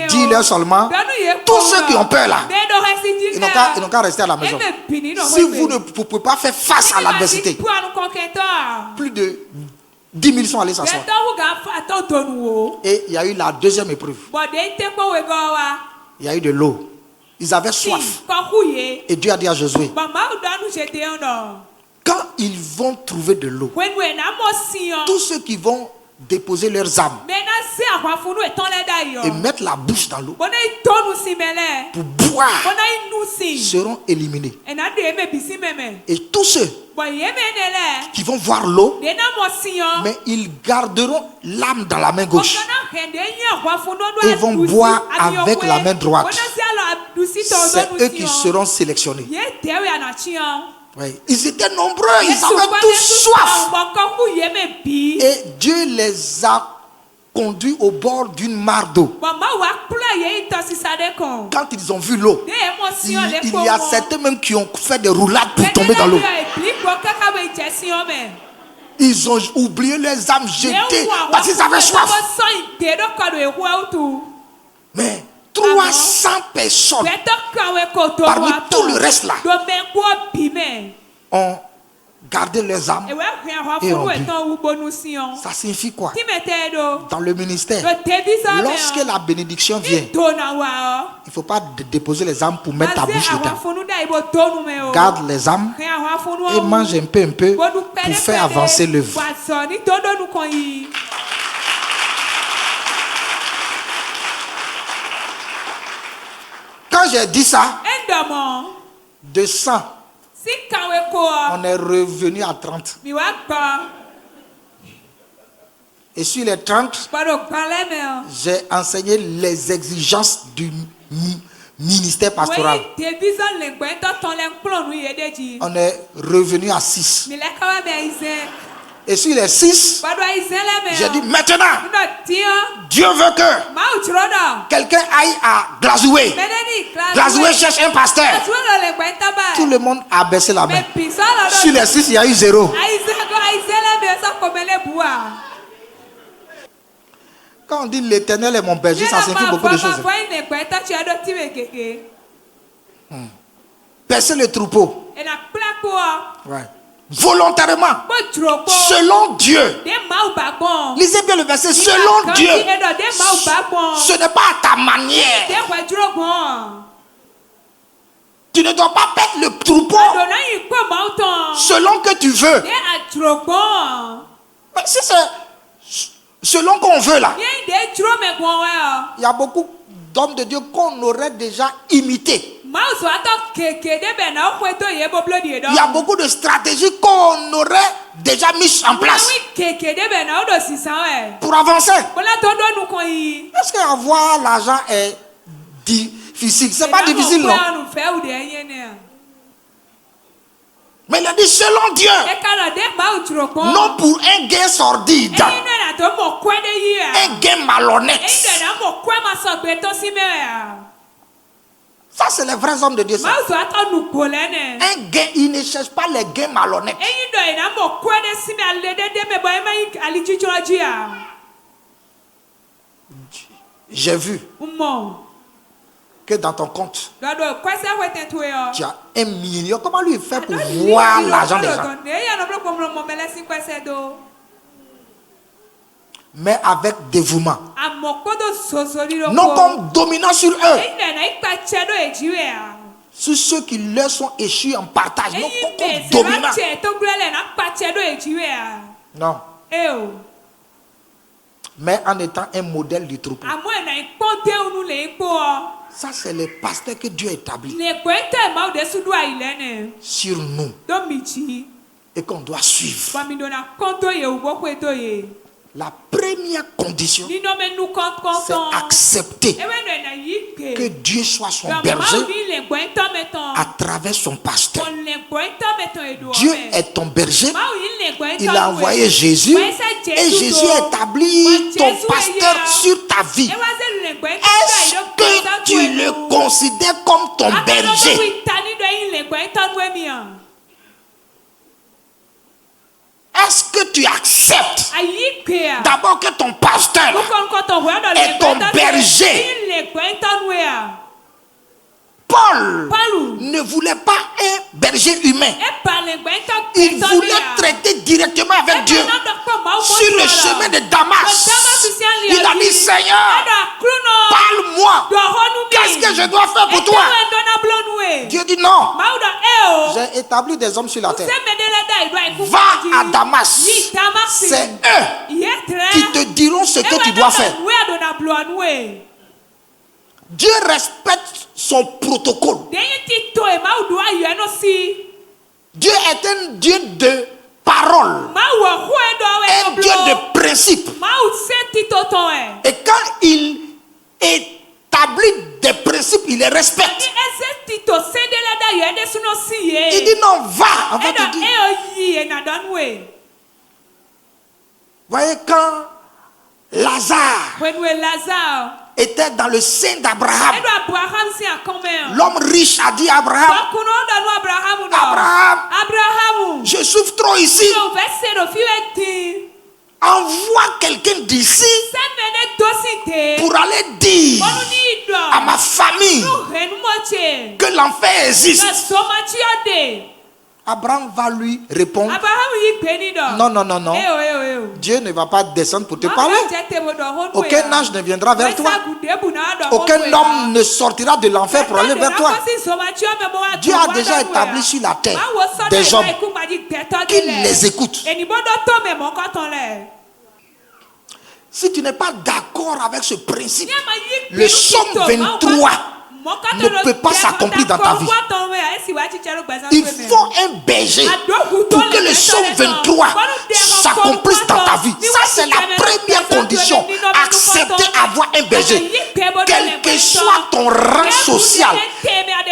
Dis-leur seulement, tous ceux qui ont peur là, ils n'ont qu'à rester à la maison. Si vous ne pouvez pas faire face à l'adversité, plus de 10 000 sont allés s'asseoir. Et il y a eu la deuxième épreuve. Il y a eu de l'eau. Ils avaient soif. Et Dieu a dit à Josué, quand ils vont trouver de l'eau, tous ceux qui vont déposer leurs âmes et mettre la bouche dans l'eau pour boire seront éliminés. Et tous ceux qui vont voir l'eau, mais ils garderont l'âme dans la main gauche et vont boire avec la main droite. C'est eux qui seront sélectionnés. Oui. Ils étaient nombreux, ils avaient tous soif. Et Dieu les a conduits au bord d'une mare d'eau. Quand ils ont vu l'eau, il y a certains même qui ont fait des roulades pour tomber dans l'eau. Ils ont oublié les âmes jetées parce qu'ils avaient soif. Mais 300 personnes parmi tout le reste là ont gardé leurs âmes et ont bu. Ça signifie quoi? Dans le ministère, lorsque la bénédiction vient, il ne faut pas déposer les âmes pour mettre ta bouche dedans. Garde les âmes et mange un peu pour faire avancer l'œuvre. Quand j'ai dit ça, de 100, on est revenu à 30. Et sur les 30, j'ai enseigné les exigences du ministère pastoral. On est revenu à 6. Et sur les 6, j'ai dit maintenant, Dieu veut que quelqu'un aille à Glazoué. Glazoué cherche un pasteur. Tout le monde a baissé la main. Sur les 6, il y a eu 0. Quand on dit l'Éternel est mon berger, ça signifie beaucoup de choses. Percer le troupeau. Ouais. Volontairement, selon Dieu. Lisez bien le verset, selon Dieu. Ce n'est pas à ta manière. Tu ne dois pas perdre le troupeau selon que tu veux. Mais si c'est selon qu'on veut là, il y a beaucoup d'hommes de Dieu qu'on aurait déjà imités. Il y a beaucoup de stratégies qu'on aurait déjà mises en place pour avancer. Est-ce qu'avoir l'argent est difficile? C'est pas difficile, non? Mais il a dit selon Dieu, non pour un gain sordide, un gain malhonnête. Ça, c'est les vrais hommes de Dieu. Ça. Un gain, ils ne cherchent pas les gains malhonnêtes. J'ai vu que dans ton compte, tu as 1 million. Comment lui faire pour voir l'argent des gens? Mais avec dévouement. Non comme dominant sur eux. Sur ceux qui leur sont échus en partage. Non comme dominant. Non. Mais en étant un modèle du troupeau. Ça, c'est le pasteur que Dieu a établi sur nous et qu'on doit suivre. La première condition, c'est accepter que Dieu soit son berger à travers son pasteur. Dieu est ton berger. Il a envoyé Jésus et Jésus a établi ton pasteur sur ta vie. Est-ce que tu le considères comme ton berger? Est-ce que tu acceptes d'abord que ton pasteur est ton berger? Paul ne voulait pas un berger humain. Il voulait traiter directement avec Dieu. Sur le chemin de Damas, il a dit: Seigneur, parle-moi. Qu'est-ce que je dois faire pour toi? Dieu dit: non. J'ai établi des hommes sur la terre. Va à Damas. C'est eux qui te diront ce que tu dois faire. Dieu respecte son protocole. Dieu est un Dieu de parole, un Dieu de principe. Et quand il établit des principes, il les respecte. Il dit non, va. En fait, il dit, voyez, quand Lazare était dans le sein d'Abraham, l'homme riche a dit à Abraham: Abraham, je souffre trop ici. Envoie quelqu'un d'ici pour aller dire à ma famille que l'enfer existe. Abraham va lui répondre: non, non, non, non. Dieu ne va pas descendre pour te parler. Aucun ange ne viendra vers toi. Aucun homme ne sortira de l'enfer pour aller vers toi. Dieu a déjà établi sur la terre des hommes qui les écoutent. Si tu n'es pas d'accord avec ce principe, le psaume 23 ne peut pas s'accomplir dans ta vie. Il faut un berger pour que le psaume 23 s'accomplisse dans ta vie. Ça, c'est la première condition. Accepter avoir un berger. Quel que soit ton rang social,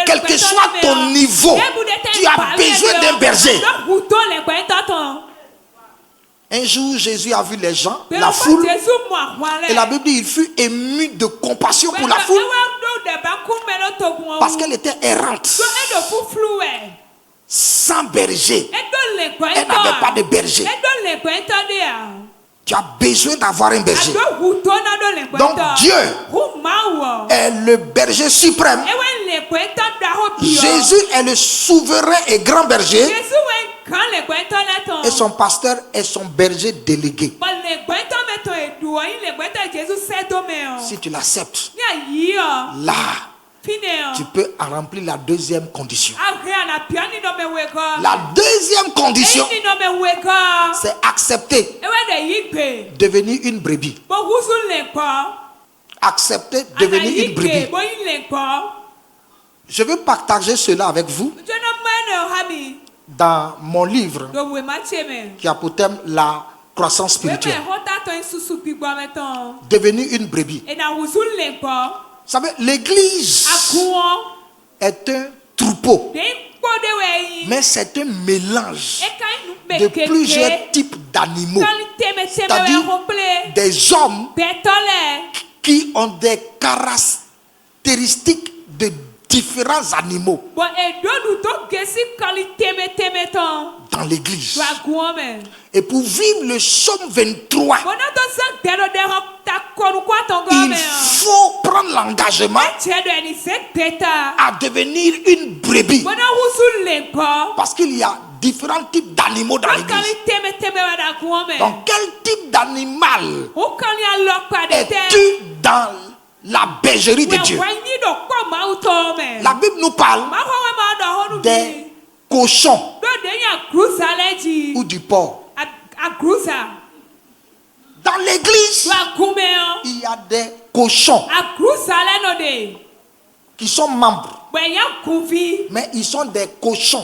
quel que soit ton niveau, tu as besoin d'un berger. Un jour, Jésus a vu les gens, la foule, et la Bible dit il fut ému de compassion pour la foule parce qu'elle était errante, sans berger. Elle n'avait pas de berger. Tu as besoin d'avoir un berger. Donc Dieu est le berger suprême. Jésus est le souverain et grand berger. Et son pasteur est son berger délégué. Si tu l'acceptes, là, tu peux remplir la deuxième condition. La deuxième condition, c'est accepter devenir une brebis. Accepter devenir une brebis. Je veux partager cela avec vous dans mon livre qui a pour thème la croissance spirituelle. Devenir une brebis. Vous savez, l'église est un troupeau, mais c'est un mélange de plusieurs types d'animaux. C'est-à-dire des hommes qui ont des caractéristiques de différents animaux dans l'église. Et pour vivre le psaume 23, il faut prendre l'engagement à devenir une brebis. Parce qu'il y a différents types d'animaux dans l'église. Donc quel type d'animal es-tu dans la bergerie de Dieu? La Bible nous parle des cochons ou du porc. Dans l'église, il y a des cochons qui sont membres, mais ils sont des cochons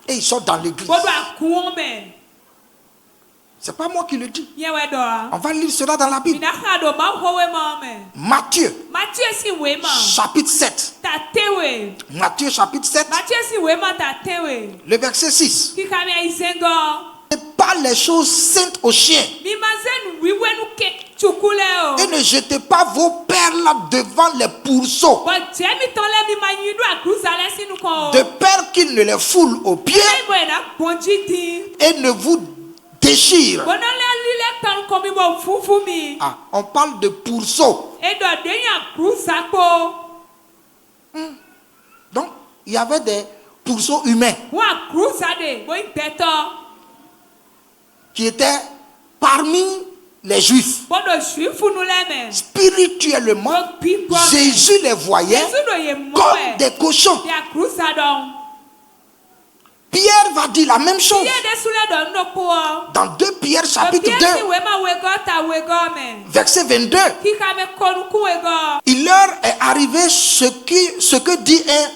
et ils sont dans l'église. C'est pas moi qui le dis. On va lire cela dans la Bible. Matthieu chapitre 7. Matthieu chapitre 7. Le verset 6. Ne pas les choses saintes aux chiens. Et ne jetez pas vos perles devant les pourceaux, de peur qu'ils ne les foulent aux pieds et ne vous déchirent. Ah, on parle de pourceaux. Donc, il y avait des pourceaux humains qui étaient parmi les Juifs. Spirituellement, Jésus les voyait comme des cochons. Pierre va dire la même chose. Dans 2 Pierre chapitre 2, verset 22. Il leur est arrivé ce que dit un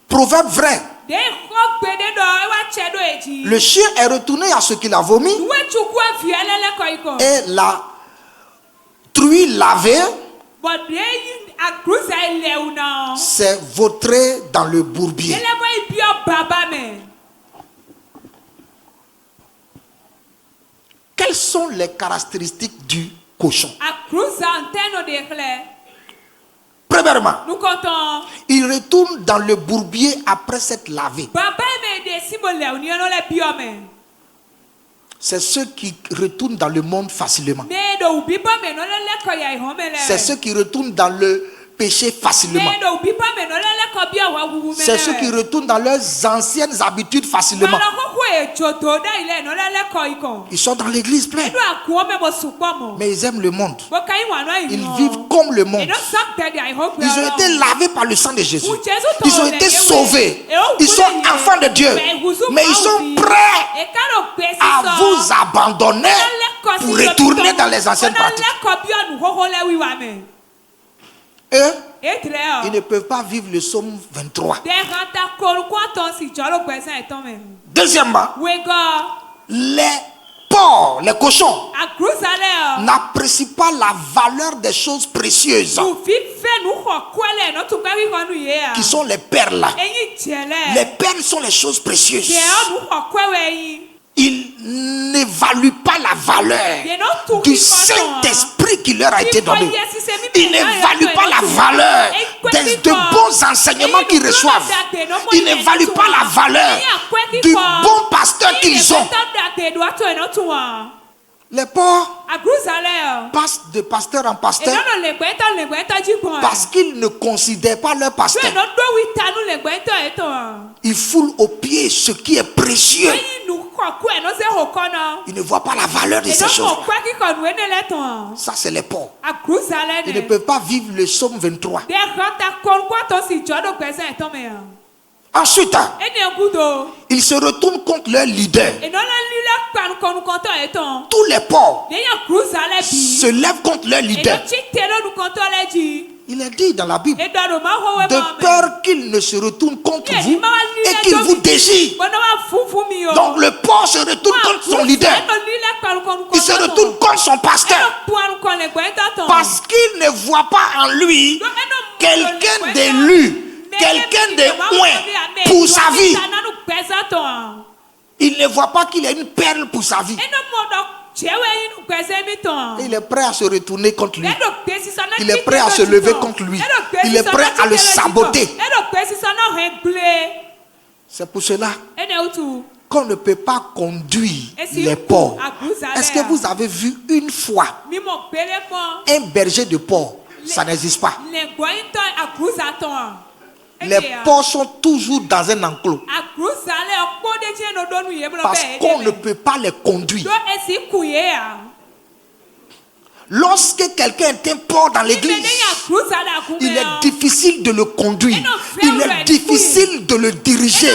proverbe vrai. Le chien est retourné à ce qu'il a vomi, et la truie lavée s'est vautrée dans le bourbier. Quelles sont les caractéristiques du cochon? Premièrement, il retourne dans le bourbier après s'être lavé. C'est ceux qui retournent dans le monde facilement. C'est ceux qui retournent dans le péché facilement. C'est ceux qui retournent dans leurs anciennes habitudes facilement. Ils sont dans l'église pleine, mais ils aiment le monde. Ils vivent comme le monde. Ils ont été lavés par le sang de Jésus. Ils ont été sauvés. Ils sont enfants de Dieu. Mais ils sont prêts à vous abandonner pour retourner dans les anciennes pratiques. Eux, ils ne peuvent pas vivre le psaume 23. Deuxièmement, les porcs, les cochons, n'apprécient pas la valeur des choses précieuses qui sont les perles. Les perles sont les choses précieuses. Ils n'évaluent pas la valeur du Saint-Esprit qui leur a été donné. Ils n'évaluent pas la valeur de bons enseignements qu'ils reçoivent. Ils n'évaluent pas la valeur du bon pasteur qu'ils ont. Les porcs passent de pasteur en pasteur parce qu'ils ne considèrent pas leur pasteur. Ils foulent aux pieds ce qui est précieux. Ils ne voient pas la valeur de ces choses. Ça, c'est les porcs. Ils ne peuvent pas vivre le psaume 23. Ensuite, ils se retournent contre leur leader. Tous les porcs se lèvent contre leur leader. Il est dit dans la Bible, de peur qu'il ne se retourne contre vous et qu'il vous déchire. Donc le porc se retourne contre son leader. Il se retourne contre son pasteur. Parce qu'il ne voit pas en lui quelqu'un d'élu, quelqu'un de loin pour sa vie. Il ne voit pas qu'il a une perle pour sa vie. Il est prêt à se retourner contre lui. Il est prêt à se lever contre lui. Il est prêt à le saboter. C'est pour cela qu'on ne peut pas conduire les porcs. Est-ce que vous avez vu une fois un berger de porc? Ça n'existe pas. Les porcs sont toujours dans un enclos. Parce qu'on ne peut pas les conduire. Lorsque quelqu'un est un porc dans l'église, il est difficile de le conduire. Il est difficile de le diriger.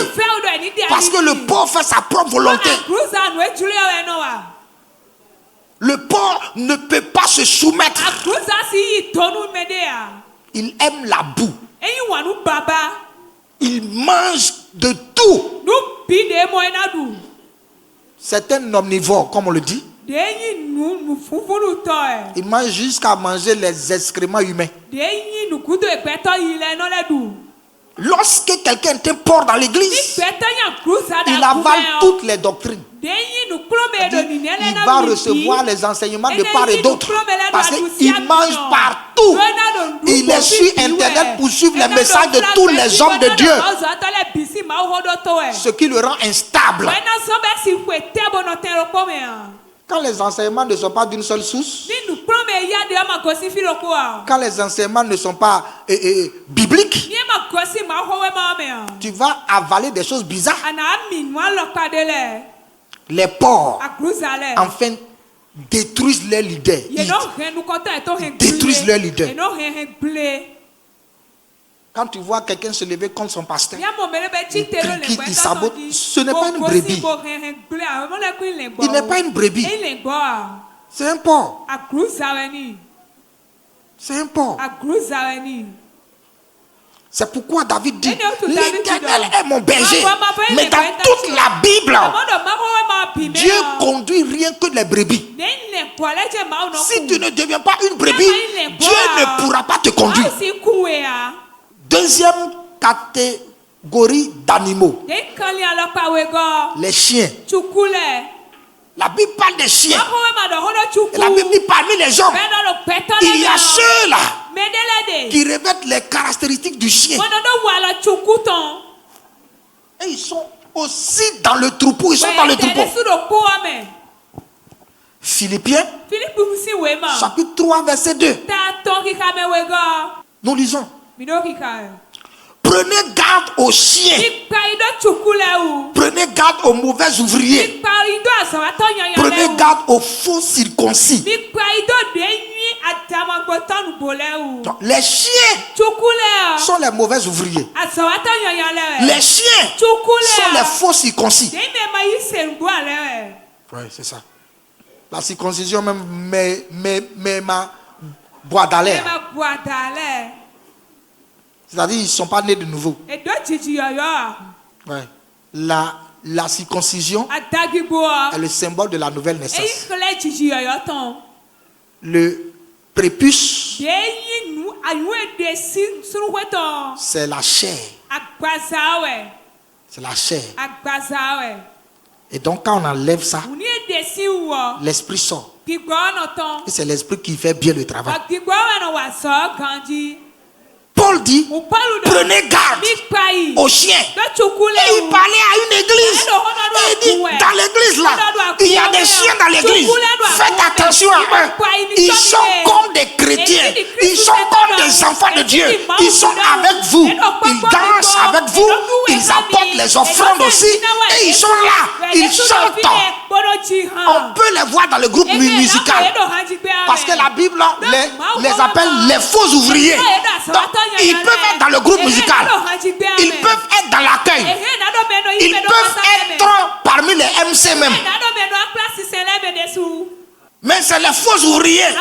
Parce que le porc fait sa propre volonté. Le porc ne peut pas se soumettre. Il aime la boue. Il mange de tout. C'est un omnivore, comme on le dit. Il mange jusqu'à manger les excréments humains. Lorsque quelqu'un est un porc dans l'église, il avale toutes les doctrines. Il va recevoir les enseignements de part et d'autre. Parce qu'il mange partout. Il est sur Internet pour suivre les messages de tous les hommes de Dieu. Ce qui le rend instable. Quand les enseignements ne sont pas d'une seule source, quand les enseignements ne sont pas bibliques, tu vas avaler des choses bizarres. Les porcs, enfin, détruisent leurs leaders. Ils détruisent leurs leaders. Quand tu vois quelqu'un se lever contre son pasteur, il sabote, ce n'est pas une brebis. Il n'est pas une brebis. C'est un porc. C'est un porc. C'est pourquoi David dit, l'Éternel est mon berger. Mais dans toute la Bible, Dieu conduit rien que les brebis. Si tu ne deviens pas une brebis, Dieu ne pourra pas te conduire. Deuxième catégorie d'animaux, les chiens. La Bible parle des chiens. Et la Bible dit parmi les hommes, il y a ceux-là qui revêtent les caractéristiques du chien. Et ils sont aussi dans le troupeau. Ils sont dans le troupeau. Philippiens, chapitre 3, verset 2. Nous lisons. Prenez garde aux chiens. Prenez garde aux mauvais ouvriers. Prenez garde aux faux circoncis. Donc, les chiens sont les mauvais ouvriers. Les chiens sont les faux circoncis. Oui, c'est ça. La circoncision même ma bois d'alerte. C'est-à-dire ils ne sont pas nés de nouveau. Ouais. La circoncision est le symbole de la nouvelle naissance. Le prépuce, c'est la chair. C'est la chair. Et donc quand on enlève ça, l'esprit sort. Et c'est l'esprit qui fait bien le travail. Paul dit, prenez garde aux chiens. Et il parlait à une église. Et il dit, dans l'église là, il y a des chiens dans l'église. Faites attention à eux. Ils sont comme des chrétiens. Ils sont comme des enfants de Dieu. Ils sont avec vous. Ils dansent avec vous. Ils apportent les offrandes aussi. Et ils sont là. Ils chantent. On peut les voir dans le groupe musical. Parce que la Bible les appelle les faux ouvriers. Donc, ils peuvent être dans le groupe musical. Ils peuvent être dans l'accueil. Ils peuvent être parmi les MC même. Mais c'est les faux ouvriers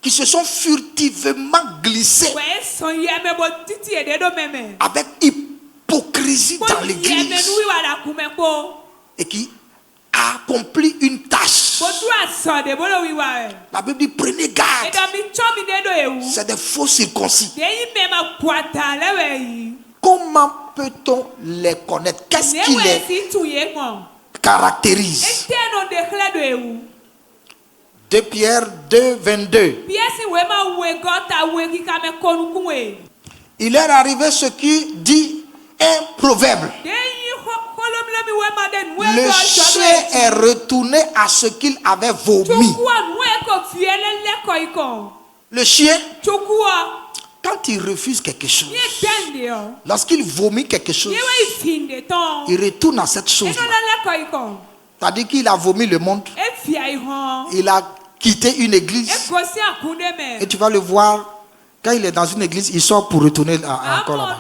qui se sont furtivement glissés avec hypocrisie dans l'église et qui a accompli une tâche. La Bible dit prenez garde. C'est des faux circoncis. Comment peut-on les connaître? Qu'est-ce qui les caractérise? 2 Pierre 2, 22. Il est arrivé ce qui dit un proverbe. Le chien est retourné à ce qu'il avait vomi. Le chien, quand il refuse quelque chose, lorsqu'il vomit quelque chose, il retourne à cette chose. C'est-à-dire qu'il a vomi le monde. Il a quitté une église. Et tu vas le voir, quand il est dans une église, il sort pour retourner encore là-bas.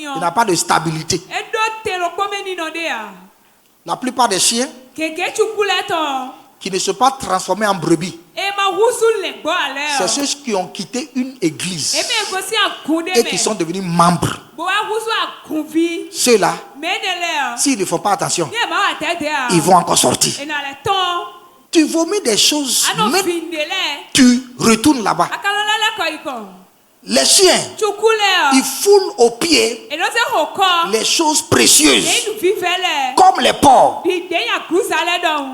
Il n'a pas de stabilité. La plupart des chiens qui ne sont pas transformés en brebis, c'est ceux qui ont quitté une église et qui sont devenus membres. Ceux-là, s'ils ne font pas attention, ils vont encore sortir. Tu vomis des choses, mais tu retournes là-bas. Les chiens, ils foulent aux pieds les choses précieuses, comme les porcs.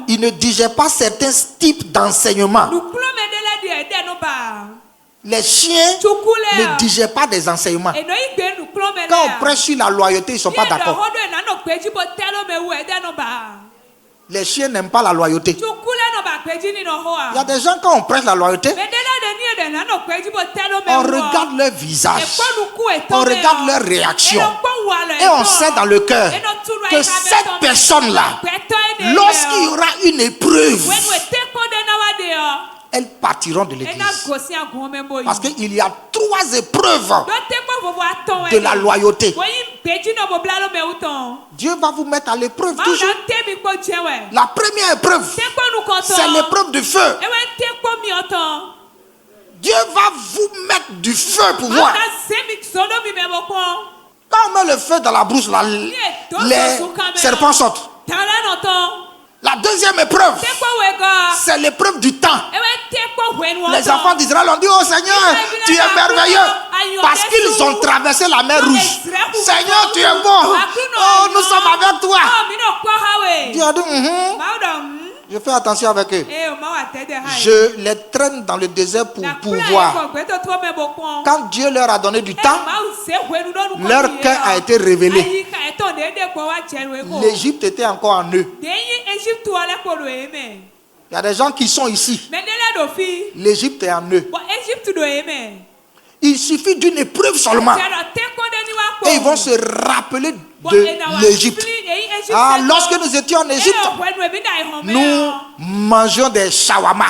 Ils ne digèrent pas certains types d'enseignements. Les chiens ne digèrent pas des enseignements. Quand on prêche sur la loyauté, ils ne sont pas d'accord. Les chiens n'aiment pas la loyauté. Il y a des gens, quand on prêche la loyauté, on regarde leur visage, on regarde leur réaction, et on sait dans le cœur que cette personne-là, lorsqu'il y aura une épreuve, elles partiront de l'église. Parce qu'il y a 3 épreuves de la loyauté. Dieu va vous mettre à l'épreuve toujours. La première épreuve, c'est l'épreuve du feu. Dieu va vous mettre du feu pour voir. Quand on met le feu dans la brousse, là, les serpents sortent. La deuxième épreuve, c'est l'épreuve du temps. Les enfants d'Israël ont dit: oh Seigneur, tu es merveilleux. Parce qu'ils ont traversé la mer Rouge. Seigneur, tu es bon. Oh, nous sommes avec toi. Dieu a dit: je fais attention avec eux. Je les traîne dans le désert pour voir. Quand Dieu leur a donné du temps, leur cœur a été révélé. L'Égypte était encore en eux. Il y a des gens qui sont ici. L'Égypte est en eux. Il suffit d'une épreuve seulement et ils vont se rappeler de l'Égypte. Ah, lorsque nous étions en Égypte, nous mangeons des shawarma.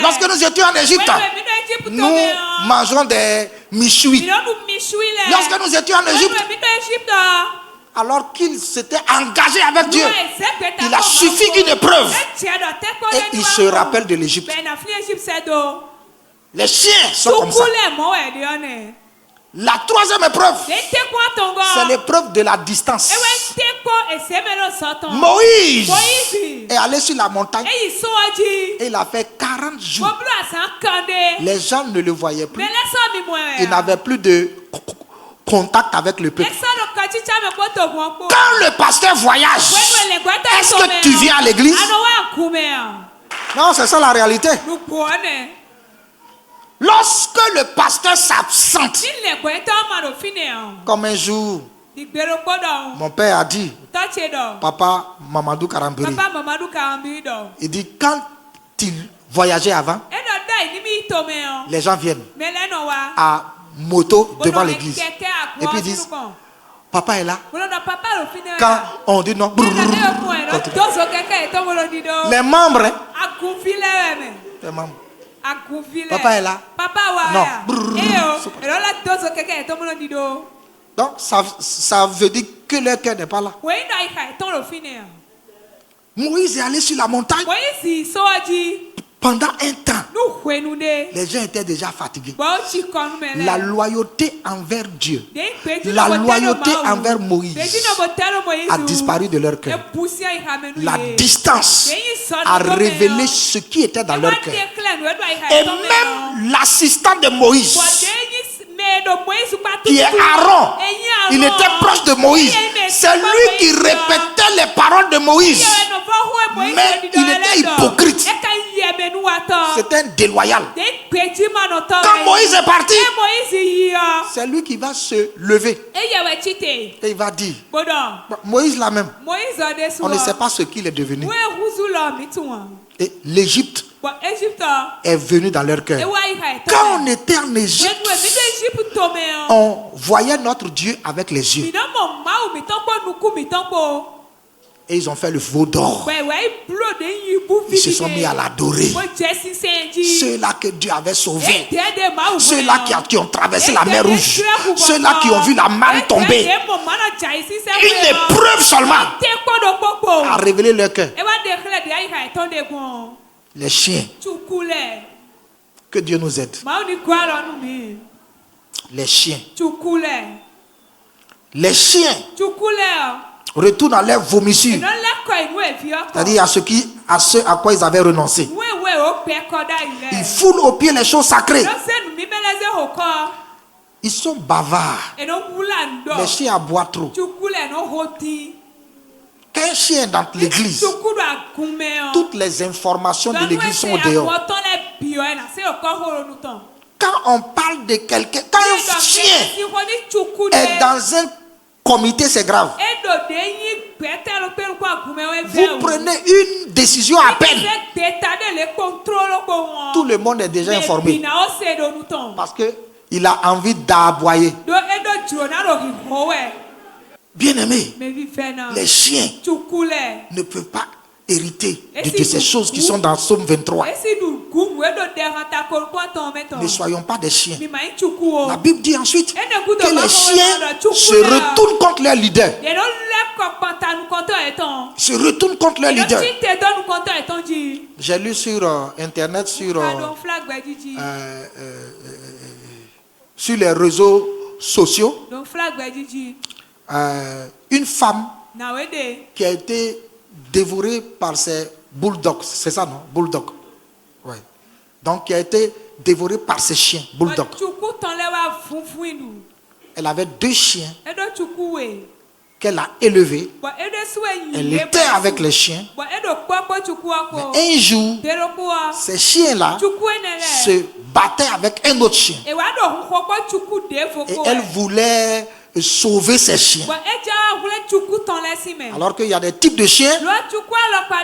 Lorsque nous étions en Égypte, nous mangeons des mishui. Lorsque nous étions en Égypte, alors qu'il s'était engagé avec Dieu, il a suffi une épreuve et il se rappelle de l'Égypte. Les chiens sont comme ça. La troisième épreuve, c'est l'épreuve de la distance. Moïse est allé sur la montagne et il a fait 40 jours. Les gens ne le voyaient plus. Il n'avait plus de contact avec le peuple. Quand le pasteur voyage, est-ce que tu viens à l'église? Non, c'est ça la réalité. Lorsque le pasteur s'absente, comme un jour, mon père a dit, Papa Mamadou Karambiri, il dit, quand il voyageait avant, les gens viennent à moto devant l'église. Et puis ils disent, Papa est là. Quand on dit non, les membres, les membres. Papa est là. Non. Donc ça veut dire que leur cœur n'est pas là. Moïse est allé sur la montagne. Pendant un temps, les gens étaient déjà fatigués. La loyauté envers Dieu, la loyauté envers Moïse a disparu de leur cœur. La distance a révélé ce qui était dans leur cœur. Et même l'assistant de Moïse, qui est Aaron, il était proche de Moïse. C'est lui qui répétait les paroles de Moïse Mais il était hypocrite. C'était un déloyal. Quand Moïse est parti, c'est lui qui va se lever. Et il va dire, Moïse là même, on ne sait pas ce qu'il est devenu. Et l'Égypte est venue dans leur cœur. Quand on était en Égypte, on voyait notre Dieu avec les yeux. Et ils ont fait le veau d'or. Ils se sont mis à l'adorer. Ceux-là que Dieu avait sauvés. Ceux-là qui ont traversé la mer Rouge. Ceux-là qui ont vu la manne tomber. Une épreuve seulement a révélé leur cœur. Les chiens. Que Dieu nous aide. Les chiens. Les chiens retournent à leur vomissure. C'est-à-dire à ce à quoi ils avaient renoncé. Ils foulent aux pieds les choses sacrées. Ils sont bavards. Les chiens aboient trop. Quand un chien est dans l'église, toutes les informations de l'église sont dehors. Quand on parle de quelqu'un, quand un chien est dans un comité, c'est grave. Vous prenez une décision à peine. Tout le monde est déjà informé. Parce qu'il a envie d'aboyer. Bien-aimés, les chiens ne peuvent pas hériter de ces choses qui sont dans Psaume 23. Ne soyons pas des chiens. La Bible dit ensuite que les chiens se retournent contre leur leader. Se retournent contre leur leader. J'ai lu sur internet, sur les réseaux sociaux, une femme qui a été dévorée par ses bulldogs. C'est ça, non? Bulldogs. Ouais. Donc, qui a été dévorée par ses chiens, bulldogs. Elle avait 2 chiens qu'elle a élevés. Elle était avec les chiens. Mais un jour, ces chiens-là se battaient avec un autre chien. Et elle voulait sauver ces chiens. Alors qu'il y a des types de chiens,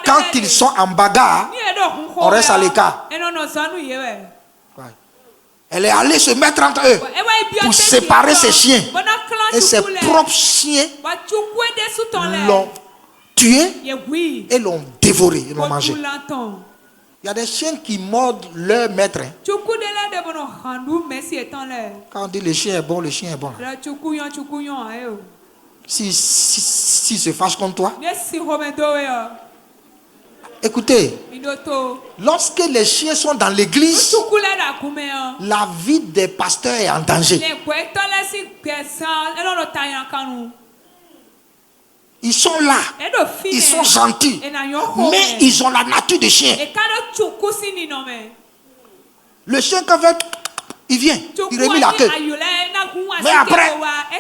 quand ils sont en bagarre, on reste à l'écart. Elle est allée se mettre entre eux pour séparer ses chiens. Et ses propres chiens l'ont tué et l'ont dévoré, ils l'ont mangé. Il y a des chiens qui mordent leur maître. Quand on dit le chien est bon, le chien est bon. S'il se fâche contre toi, écoutez, lorsque les chiens sont dans l'église, la vie des pasteurs est en danger. Ils sont là, ils sont gentils, mais ils ont la nature de chien. Le chien, quand il vient, il remet la queue. Mais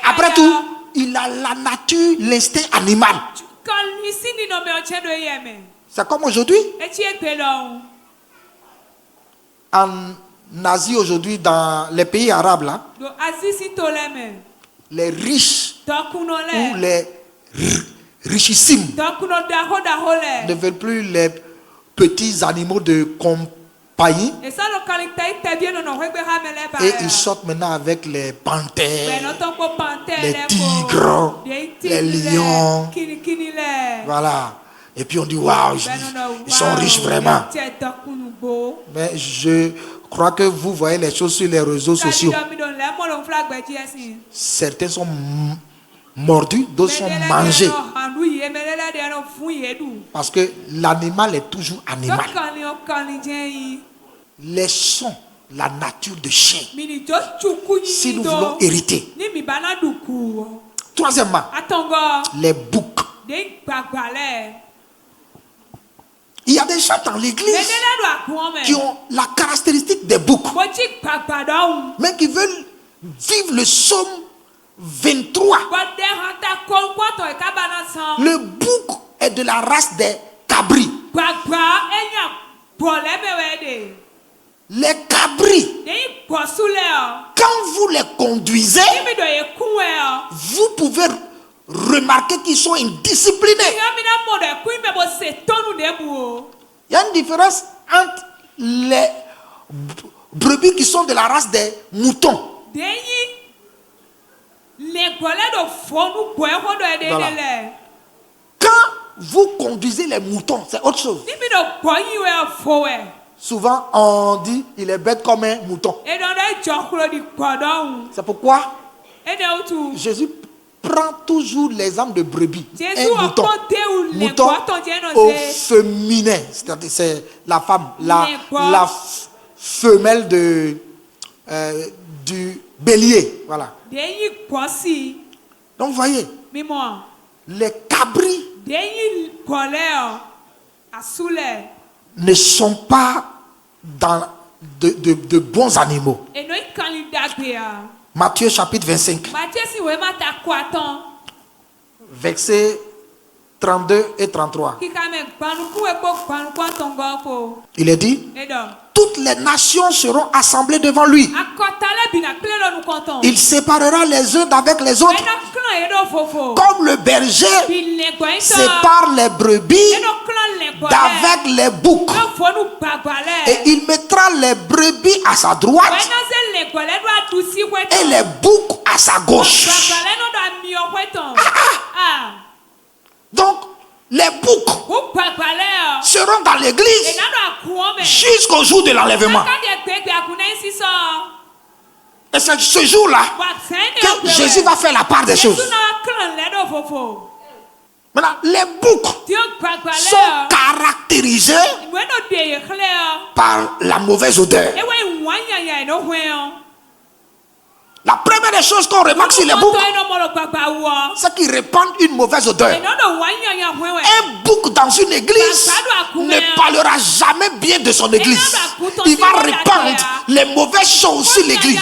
après tout, il a la nature, l'instinct animal. C'est comme aujourd'hui. En Asie aujourd'hui, dans les pays arabes là, les riches ou les richissimes ne veulent plus les petits animaux de compagnie. Et ils sortent maintenant avec les panthères, les tigres, les lions. Voilà. Et puis on dit waouh, ils sont riches vraiment. Mais je crois que vous voyez les choses sur les réseaux sociaux. Certains sont mordus, d'autres sont mangés. Parce que l'animal est toujours animal. Laissons la nature de chien si nous voulons hériter. Troisièmement, les boucs. Il y a des gens dans l'église qui ont la caractéristique des boucs, mais qui veulent vivre le psaume 23. Le bouc est de la race des cabris. Les cabris, quand vous les conduisez, vous pouvez remarquer qu'ils sont indisciplinés. Il y a une différence entre les brebis qui sont de la race des moutons. Voilà. Quand vous conduisez les moutons, c'est autre chose. Souvent, on dit il est bête comme un mouton. C'est pourquoi Jésus prend toujours l'exemple de brebis. Un mouton. Mouton au féminin. C'est-à-dire c'est la femme, la femelle du bélier. Voilà. Donc, vous voyez, les cabris ne sont pas dans de bons animaux. Matthieu chapitre 25. Versets 32 et 33. Il est dit, toutes les nations seront assemblées devant lui. Il séparera les uns d'avec les autres, comme le berger sépare les brebis d'avec les boucs. Et il mettra les brebis à sa droite et les boucs à sa gauche. Donc, les boucs seront dans l'église jusqu'au jour de l'enlèvement. Et c'est ce jour-là que Jésus va faire la part des choses. Maintenant, les boucs sont caractérisés par la mauvaise odeur. La première des choses qu'on remarque sur les boucs, c'est qu'ils répandent une mauvaise odeur. Un bouc dans une église ne parlera jamais bien de son église. Il va répandre les mauvaises choses sur l'église.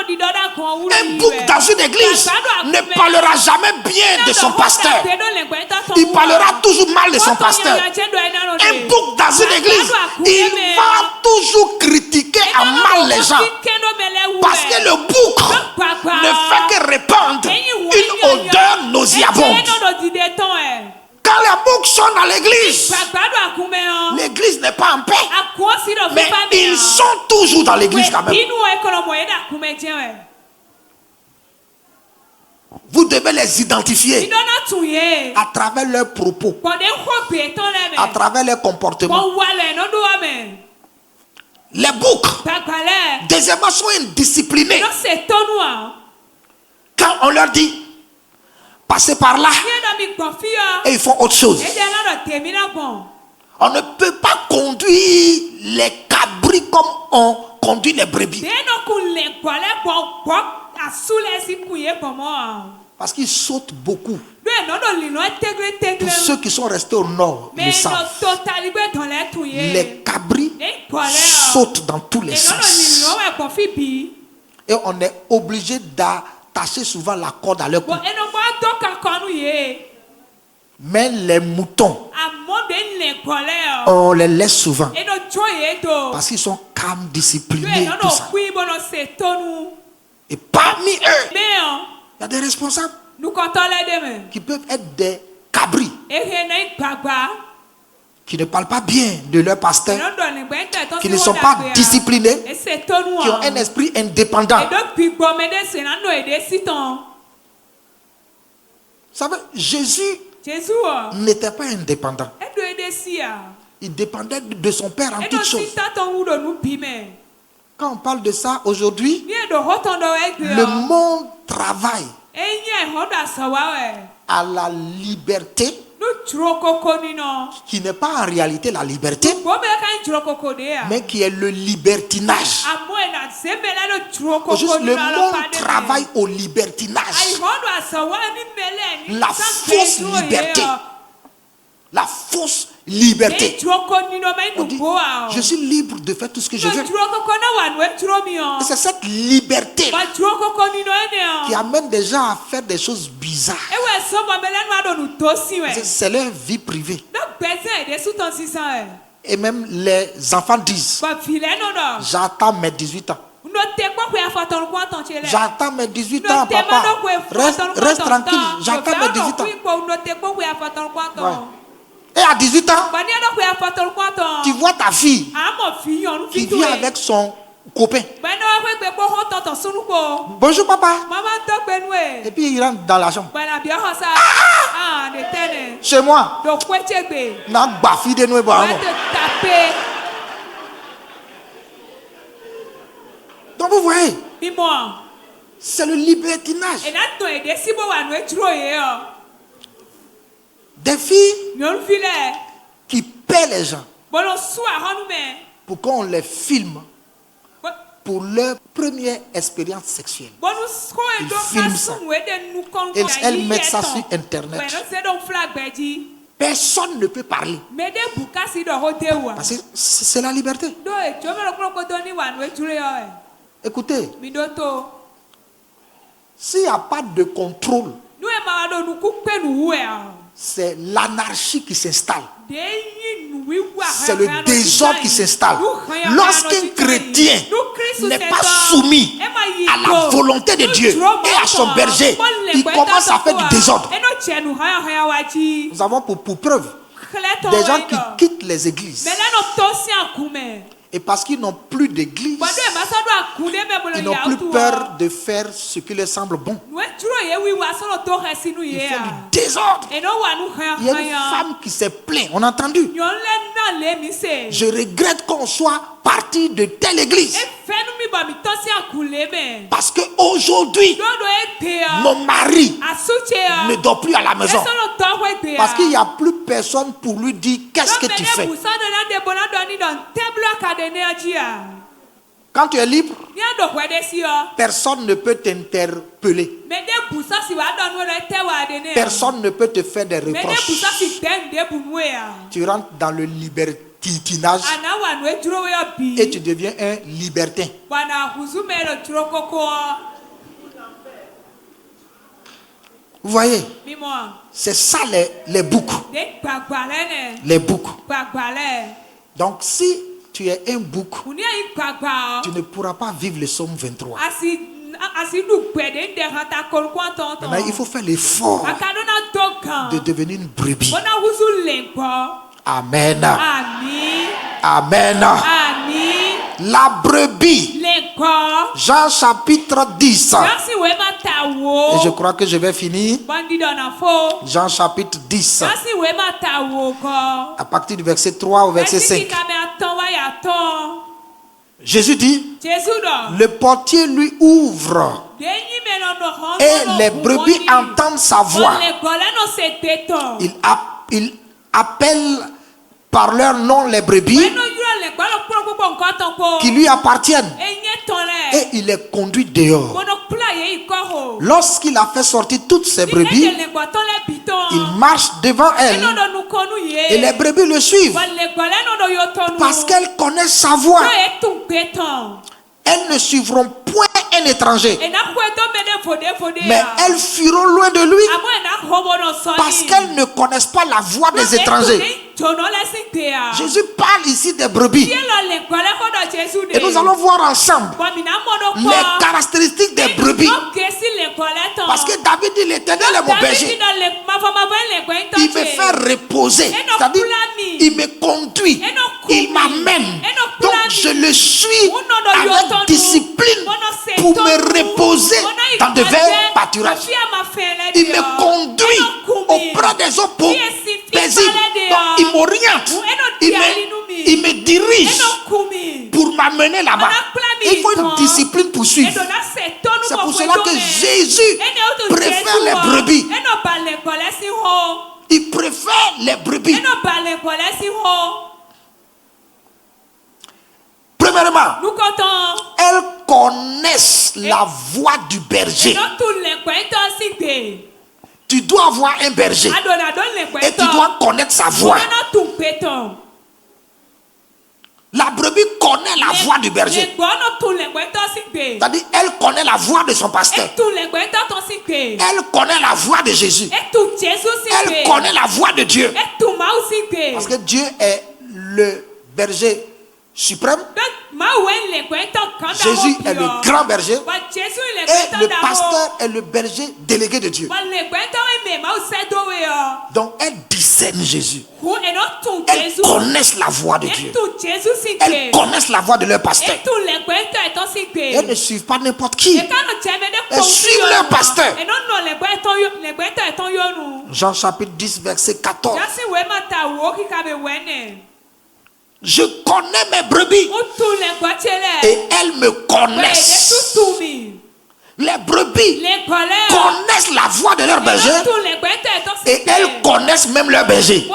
Un bouc dans une église ne parlera jamais bien de son pasteur. Il parlera toujours mal de son pasteur. Un bouc dans une église, il va toujours critiquer à mal les gens. Parce que le bouc ne fait que répandre une odeur nauséabonde. Quand les boucs sont dans l'église, l'église n'est pas en paix. Mais ils sont toujours dans l'église quand même. Vous devez les identifier à travers leurs propos, à travers leurs comportements. Les boucs, deuxièmement, sont indisciplinés. Quand on leur dit, passez par là, et ils font autre chose. On ne peut pas conduire les cabris comme on conduit les brebis. Parce qu'ils sautent beaucoup. Pour ceux qui sont restés au nord, ils savent. Les cabris sautent dans tous les sens. Et on est obligé d'attacher souvent la corde à leur cou. Mais les moutons, on les laisse souvent. Parce qu'ils sont calmes, disciplinés, tout ça. Et parmi eux, il y a des responsables qui peuvent être des cabris, qui ne parlent pas bien de leur pasteur, qui ne sont pas disciplinés, qui ont un esprit indépendant. Vous savez, Jésus n'était pas indépendant. Il dépendait de son Père en toutes choses. Quand on parle de ça aujourd'hui, le monde travaille à la liberté, qui n'est pas en réalité la liberté, mais qui est le libertinage. Juste le monde travaille au libertinage. La fausse liberté. La fausse liberté. On dit, je suis libre de faire tout ce que je veux. Et c'est cette liberté qui amène des gens à faire des choses bizarres. C'est leur vie privée. Et même les enfants disent, j'attends mes 18 ans. J'attends mes 18 ans, papa. Reste tranquille, j'attends mes 18 ans. Ouais. Et à 18 ans, tu vois ta fille qui vient avec son copain. Bonjour papa. Et puis il rentre dans la chambre. Chez moi. Donc vous voyez, c'est le libertinage. Des filles qui paient les gens pour qu'on les filme pour leur première expérience sexuelle. Ils filment ça. Et elles mettent ça sur Internet. Personne ne peut parler. Parce que c'est la liberté. Écoutez, s'il n'y a pas de contrôle, c'est l'anarchie qui s'installe. C'est le désordre qui s'installe. Lorsqu'un chrétien n'est pas soumis à la volonté de Dieu et à son berger, il commence à faire du désordre. Nous avons pour preuve des gens qui quittent les églises. Et parce qu'ils n'ont plus d'église, ils n'ont plus peur de faire ce qui leur semble bon. Ils font du désordre. Il y a une femme qui s'est plainte, on a entendu. Je regrette qu'on soit parti de telle église. Parce qu'aujourd'hui, mon mari ne dort plus à la maison. Parce qu'il n'y a plus personne pour lui dire qu'est-ce que tu fais. Quand tu es libre, personne ne peut t'interpeller. Personne ne peut te faire des reproches. Tu rentres dans le libertinage et tu deviens un libertin. Vous voyez, c'est ça les boucs. Les boucs. Donc si tu es un bouc, tu ne pourras pas vivre le psaume 23. Maintenant, il faut faire l'effort de devenir une brebis. Amen. Amen. La brebis. Jean chapitre 10. Et je crois que je vais finir. Jean chapitre 10. À partir du verset 3 au verset 5. Jésus dit, le portier lui ouvre et les brebis entendent sa voix. Il appelle par leur nom les brebis qui lui appartiennent et il les conduit dehors. Lorsqu'il a fait sortir toutes ces brebis, il marche devant elles et les brebis le suivent parce qu'elles connaissent sa voix. Elles ne suivront point un étranger, mais elles fuiront loin de lui parce qu'elles ne connaissent pas la voix des étrangers. Jésus parle ici des brebis. Et nous allons voir ensemble les caractéristiques des brebis. Parce que David dit, l'Éternel est mon berger. Il me fait reposer. C'est-à-dire, il me conduit. Il m'amène. Donc je le suis avec discipline pour me reposer dans de verts pâturages. Il me conduit auprès des eaux paisibles. Donc il m'oriente. Il me dirige pour m'amener là-bas. Il faut une discipline pour suivre. C'est pour cela que Jésus préfère les brebis. Il préfère les brebis. Premièrement, elles connaissent la voix du berger. Tu dois avoir un berger et tu dois connaître sa voix. La brebis connaît la voix du berger. C'est-à-dire, elle connaît la voix de son pasteur. Elle connaît la voix de Jésus. Elle connaît la voix de Dieu. Parce que Dieu est le berger suprême. Jésus est le grand berger. Et le pasteur est le berger délégué de Dieu. Donc, elles discernent Jésus. Elles connaissent la voix de Dieu. Elles connaissent la voix de leur pasteur. Elles ne suivent pas n'importe qui. Elles suivent leur pasteur. Jean chapitre 10, verset 14. Je connais mes brebis et elles me connaissent. Les brebis connaissent la voix de leur berger et elles connaissent même leur berger.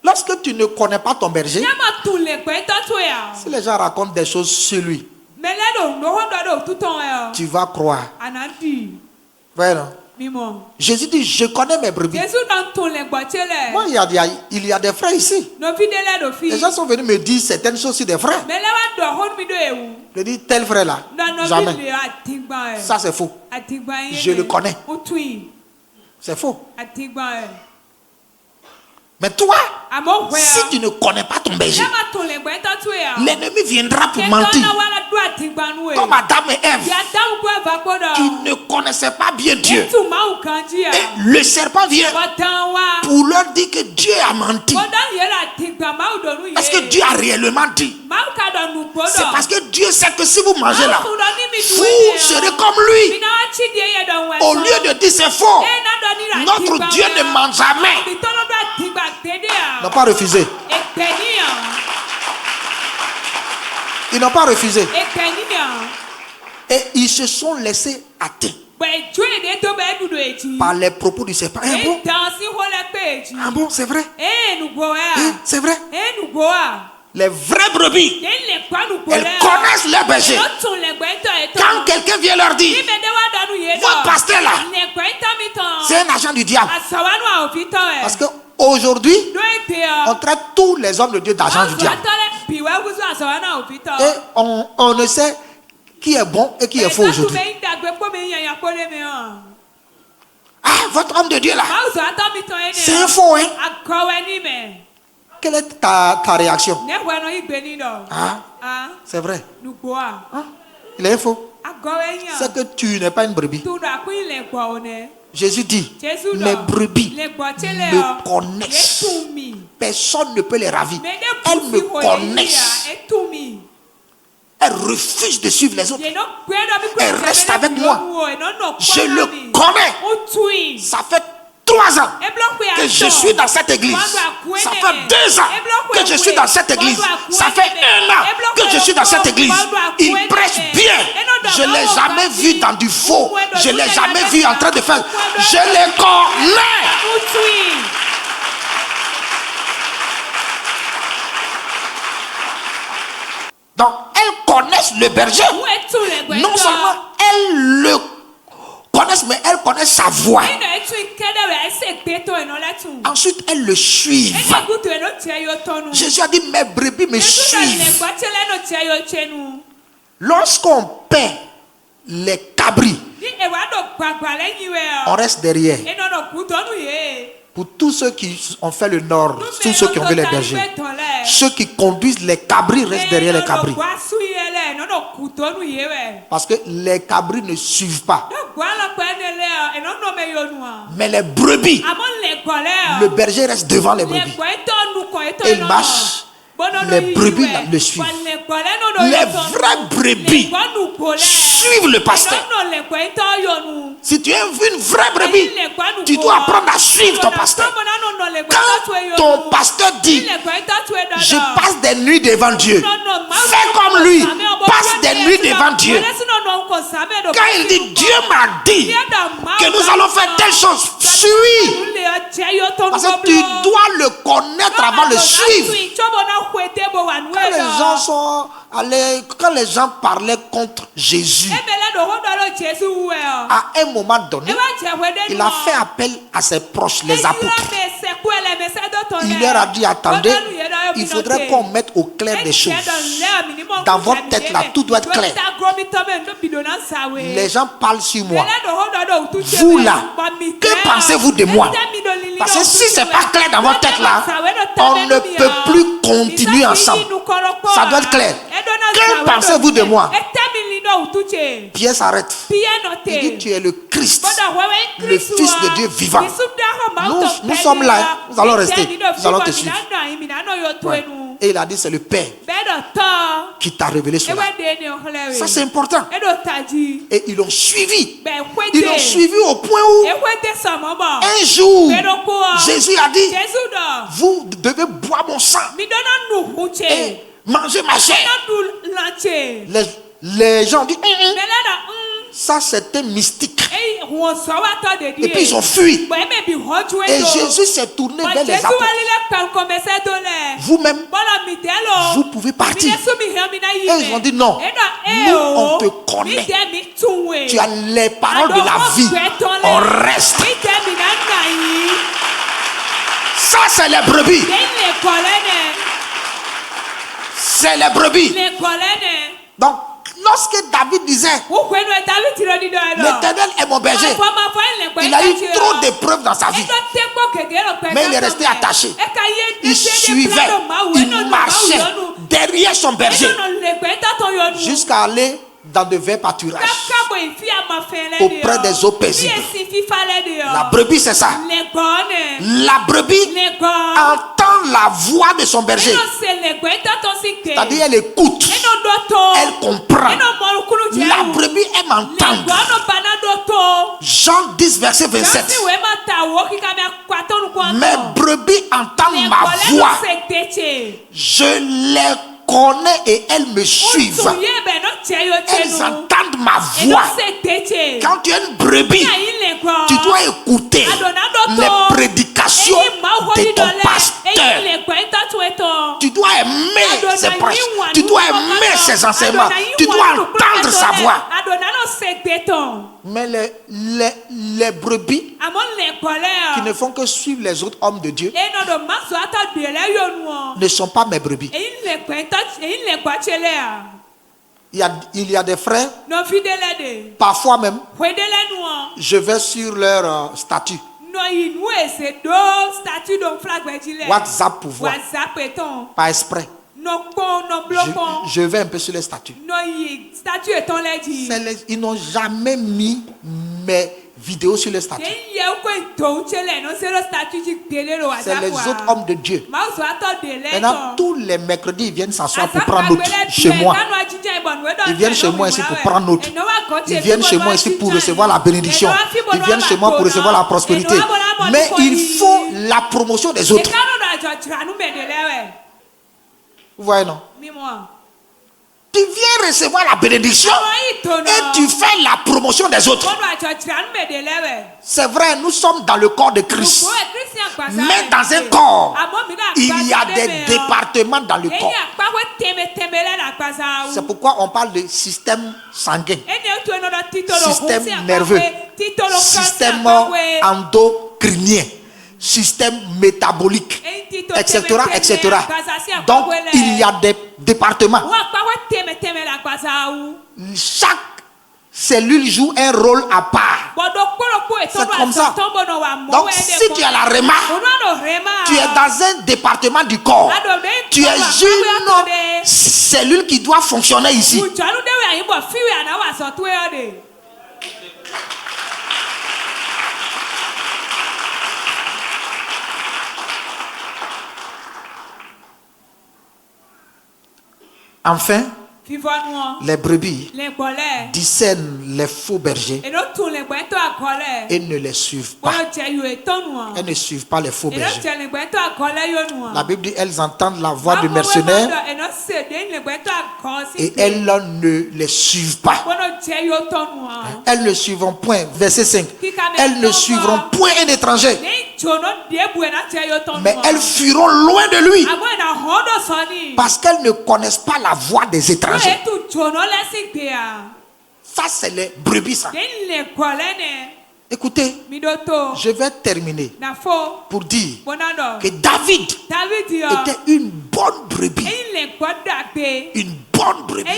Lorsque tu ne connais pas ton berger, si les gens racontent des choses sur lui, tu vas croire. Voilà. Jésus dit, je connais mes brebis. Moi, il y a des frères ici. Les gens sont venus me dire certaines choses sur des frères. Je dis, tel frère là, jamais. Ça c'est faux. Je le connais. C'est faux. Mais toi, si tu ne connais pas ton berger, l'ennemi viendra pour mentir. Comme Adam et Ève, qui ne connaissaient pas bien Dieu. Et le serpent vient pour leur dire que Dieu a menti. Est-ce que Dieu a réellement dit? C'est parce que Dieu sait que si vous mangez là, vous serez comme lui. Au lieu de dire c'est faux, notre Dieu ne ment jamais. Ils n'ont pas refusé. Ils n'ont pas refusé. Et ils se sont laissés atteindre par les propos du serpent. Ah bon, c'est vrai? C'est vrai? Les vraies brebis, elles connaissent leur berger. Quand quelqu'un vient leur dire, votre pasteur là, c'est un agent du diable. Parce que aujourd'hui, on traite tous les hommes de Dieu d'agents du diable. Et on ne sait qui est bon et qui est faux aujourd'hui. Ah, votre homme de Dieu là, c'est un faux, hein? Quelle est ta réaction? Ah, c'est vrai. Ah, il est faux. C'est que tu n'es pas une brebis. Jésus dit, mes brebis me connaissent. Personne ne peut les ravir. Elles me connaissent. Elles refusent de suivre les autres. Elles restent avec moi. Je le connais. Ça fait 3 ans que je suis dans cette église. Ça fait 2 ans que je suis dans cette église. Ça fait 1 an que je suis dans cette église. Il prêche bien. Je ne l'ai jamais vu dans du faux. Je ne l'ai jamais vu en train de faire. Je les connais. Donc, elles connaissent le berger. Non seulement elles le connaissent, mais elles connaissent sa voix. Ensuite, elles le suivent. Jésus a dit, mes brebis me suivent. Lorsqu'on paie les cabris, on reste derrière. Pour tous ceux qui ont fait le nord, tous ceux qui ont vu les bergers, ceux qui conduisent les cabris restent derrière les cabris. Parce que les cabris ne suivent pas. Mais les brebis, le berger reste devant les brebis. Et il marche. Les brebis le suivent. Les vraies brebis suivent le pasteur. Si tu es une vraie brebis, tu dois apprendre à suivre ton pasteur. Quand ton pasteur dit, je passe des nuits devant Dieu, fais comme lui, passe des nuits devant Dieu. Quand il dit, Dieu m'a dit que nous allons faire telle chose, suis. Parce que tu dois le connaître avant de le suivre. Quand les gens sont allés, quand les gens parlaient contre Jésus, à un moment donné, il a fait appel à ses proches, les apôtres. Il leur a dit, attendez, il faudrait qu'on mette au clair des choses. Dans votre tête là, tout doit être clair. Les gens parlent sur moi. Vous là, que pensez-vous de moi? Parce que si c'est pas clair dans votre tête là, on ne peut plus continuer ensemble. Ça doit être clair. Que pensez-vous de moi? Pierre s'arrête. Il dit tu es le Christ, le Fils de Dieu vivant. Nous sommes là, nous allons rester, nous allons te suivre. Ouais. Et il a dit c'est le Père qui t'a révélé cela. Ça c'est important. Et ils l'ont suivi. Ils l'ont suivi au point où un jour Jésus a dit vous devez boire mon sang et manger ma chair. Les gens disent ça c'était mystique. Et puis ils ont fui. Et Jésus s'est tourné vers les apôtres. Vous-même, vous pouvez partir. Et ils ont dit non. Nous, on te connaît. Tu as les paroles de la vie. On reste. Ça, c'est les brebis. C'est les brebis. Donc, lorsque David disait l'Éternel est mon berger, il a eu trop d'épreuves dans sa vie, mais il est resté attaché. Il suivait, il marchait derrière son berger jusqu'à aller dans de verts pâturages auprès des eaux paisibles. La brebis, c'est ça. La brebis entend la voix de son berger. C'est-à-dire elle écoute, elle comprend. La brebis aime entendre. Jean 10 verset 27. Mes brebis entendent ma voix. Je les connais et elles me suivent. Elles entendent ma voix. Quand tu es une brebis, tu dois écouter les prédications de ton pasteur. Tu dois aimer ses prêches. Tu dois aimer ses enseignements. Tu dois entendre sa voix. Mais les brebis qui ne font que suivre les autres hommes de Dieu ne sont pas mes brebis. Il y a des frères, parfois même, je vais sur leur statut. WhatsApp pour voir, pas exprès. Je vais un peu sur les statuts. Ils n'ont jamais mis mes vidéos sur les statuts. C'est les autres hommes de Dieu. Maintenant, tous les mercredis, ils viennent s'asseoir pour prendre note chez moi. Ils viennent chez moi ici pour prendre note. Ils viennent chez moi ici pour recevoir la bénédiction. Ils viennent chez moi pour recevoir la prospérité. Mais il faut la promotion des autres. Vous voyez, non? Tu viens recevoir la bénédiction et tu fais la promotion des autres. C'est vrai, nous sommes dans le corps de Christ. Mais dans un corps, il y a des départements dans le corps. C'est pourquoi on parle de système sanguin, système nerveux, système endocrinien, système métabolique, etc., etc. Donc, il y a des départements. Chaque cellule joue un rôle à part. C'est comme ça. Donc, si tu as la remarque, tu es dans un département du corps. Tu es une cellule qui doit fonctionner ici. Enfin, les brebis discernent les faux bergers et ne les suivent pas. Elles ne suivent pas les faux bergers. La Bible dit elles entendent la voix du mercenaire et elles ne les suivent pas. Elles ne suivront point, verset 5, elles ne suivront point un étranger, mais elles fuiront loin de lui parce qu'elles ne connaissent pas la voix des étrangers. Ça, c'est les brebis, ça. Écoutez, je vais terminer pour dire que David était une bonne brebis. Une bonne brebis.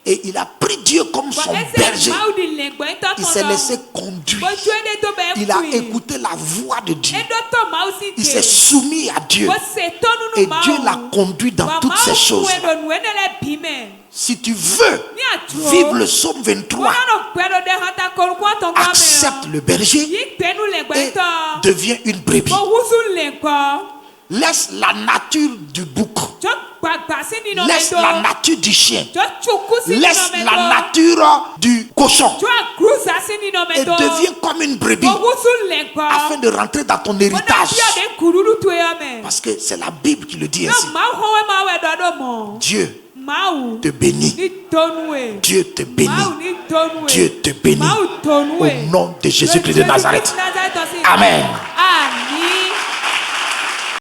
Et il a pris Dieu comme son berger. Il s'est laissé conduire. Il a écouté la voix de Dieu. Il s'est soumis à Dieu. Et Dieu l'a conduit dans toutes ces choses. Si tu veux vivre le psaume 23, accepte le berger et deviens une brebis. Laisse la nature du bouc. Laisse la nature du chien. Laisse la nature du cochon. Et deviens comme une brebis afin de rentrer dans ton héritage. Parce que c'est la Bible qui le dit ainsi. Dieu te bénit. Dieu te bénit. Dieu te bénit. Au nom de Jésus-Christ de Nazareth. Amen.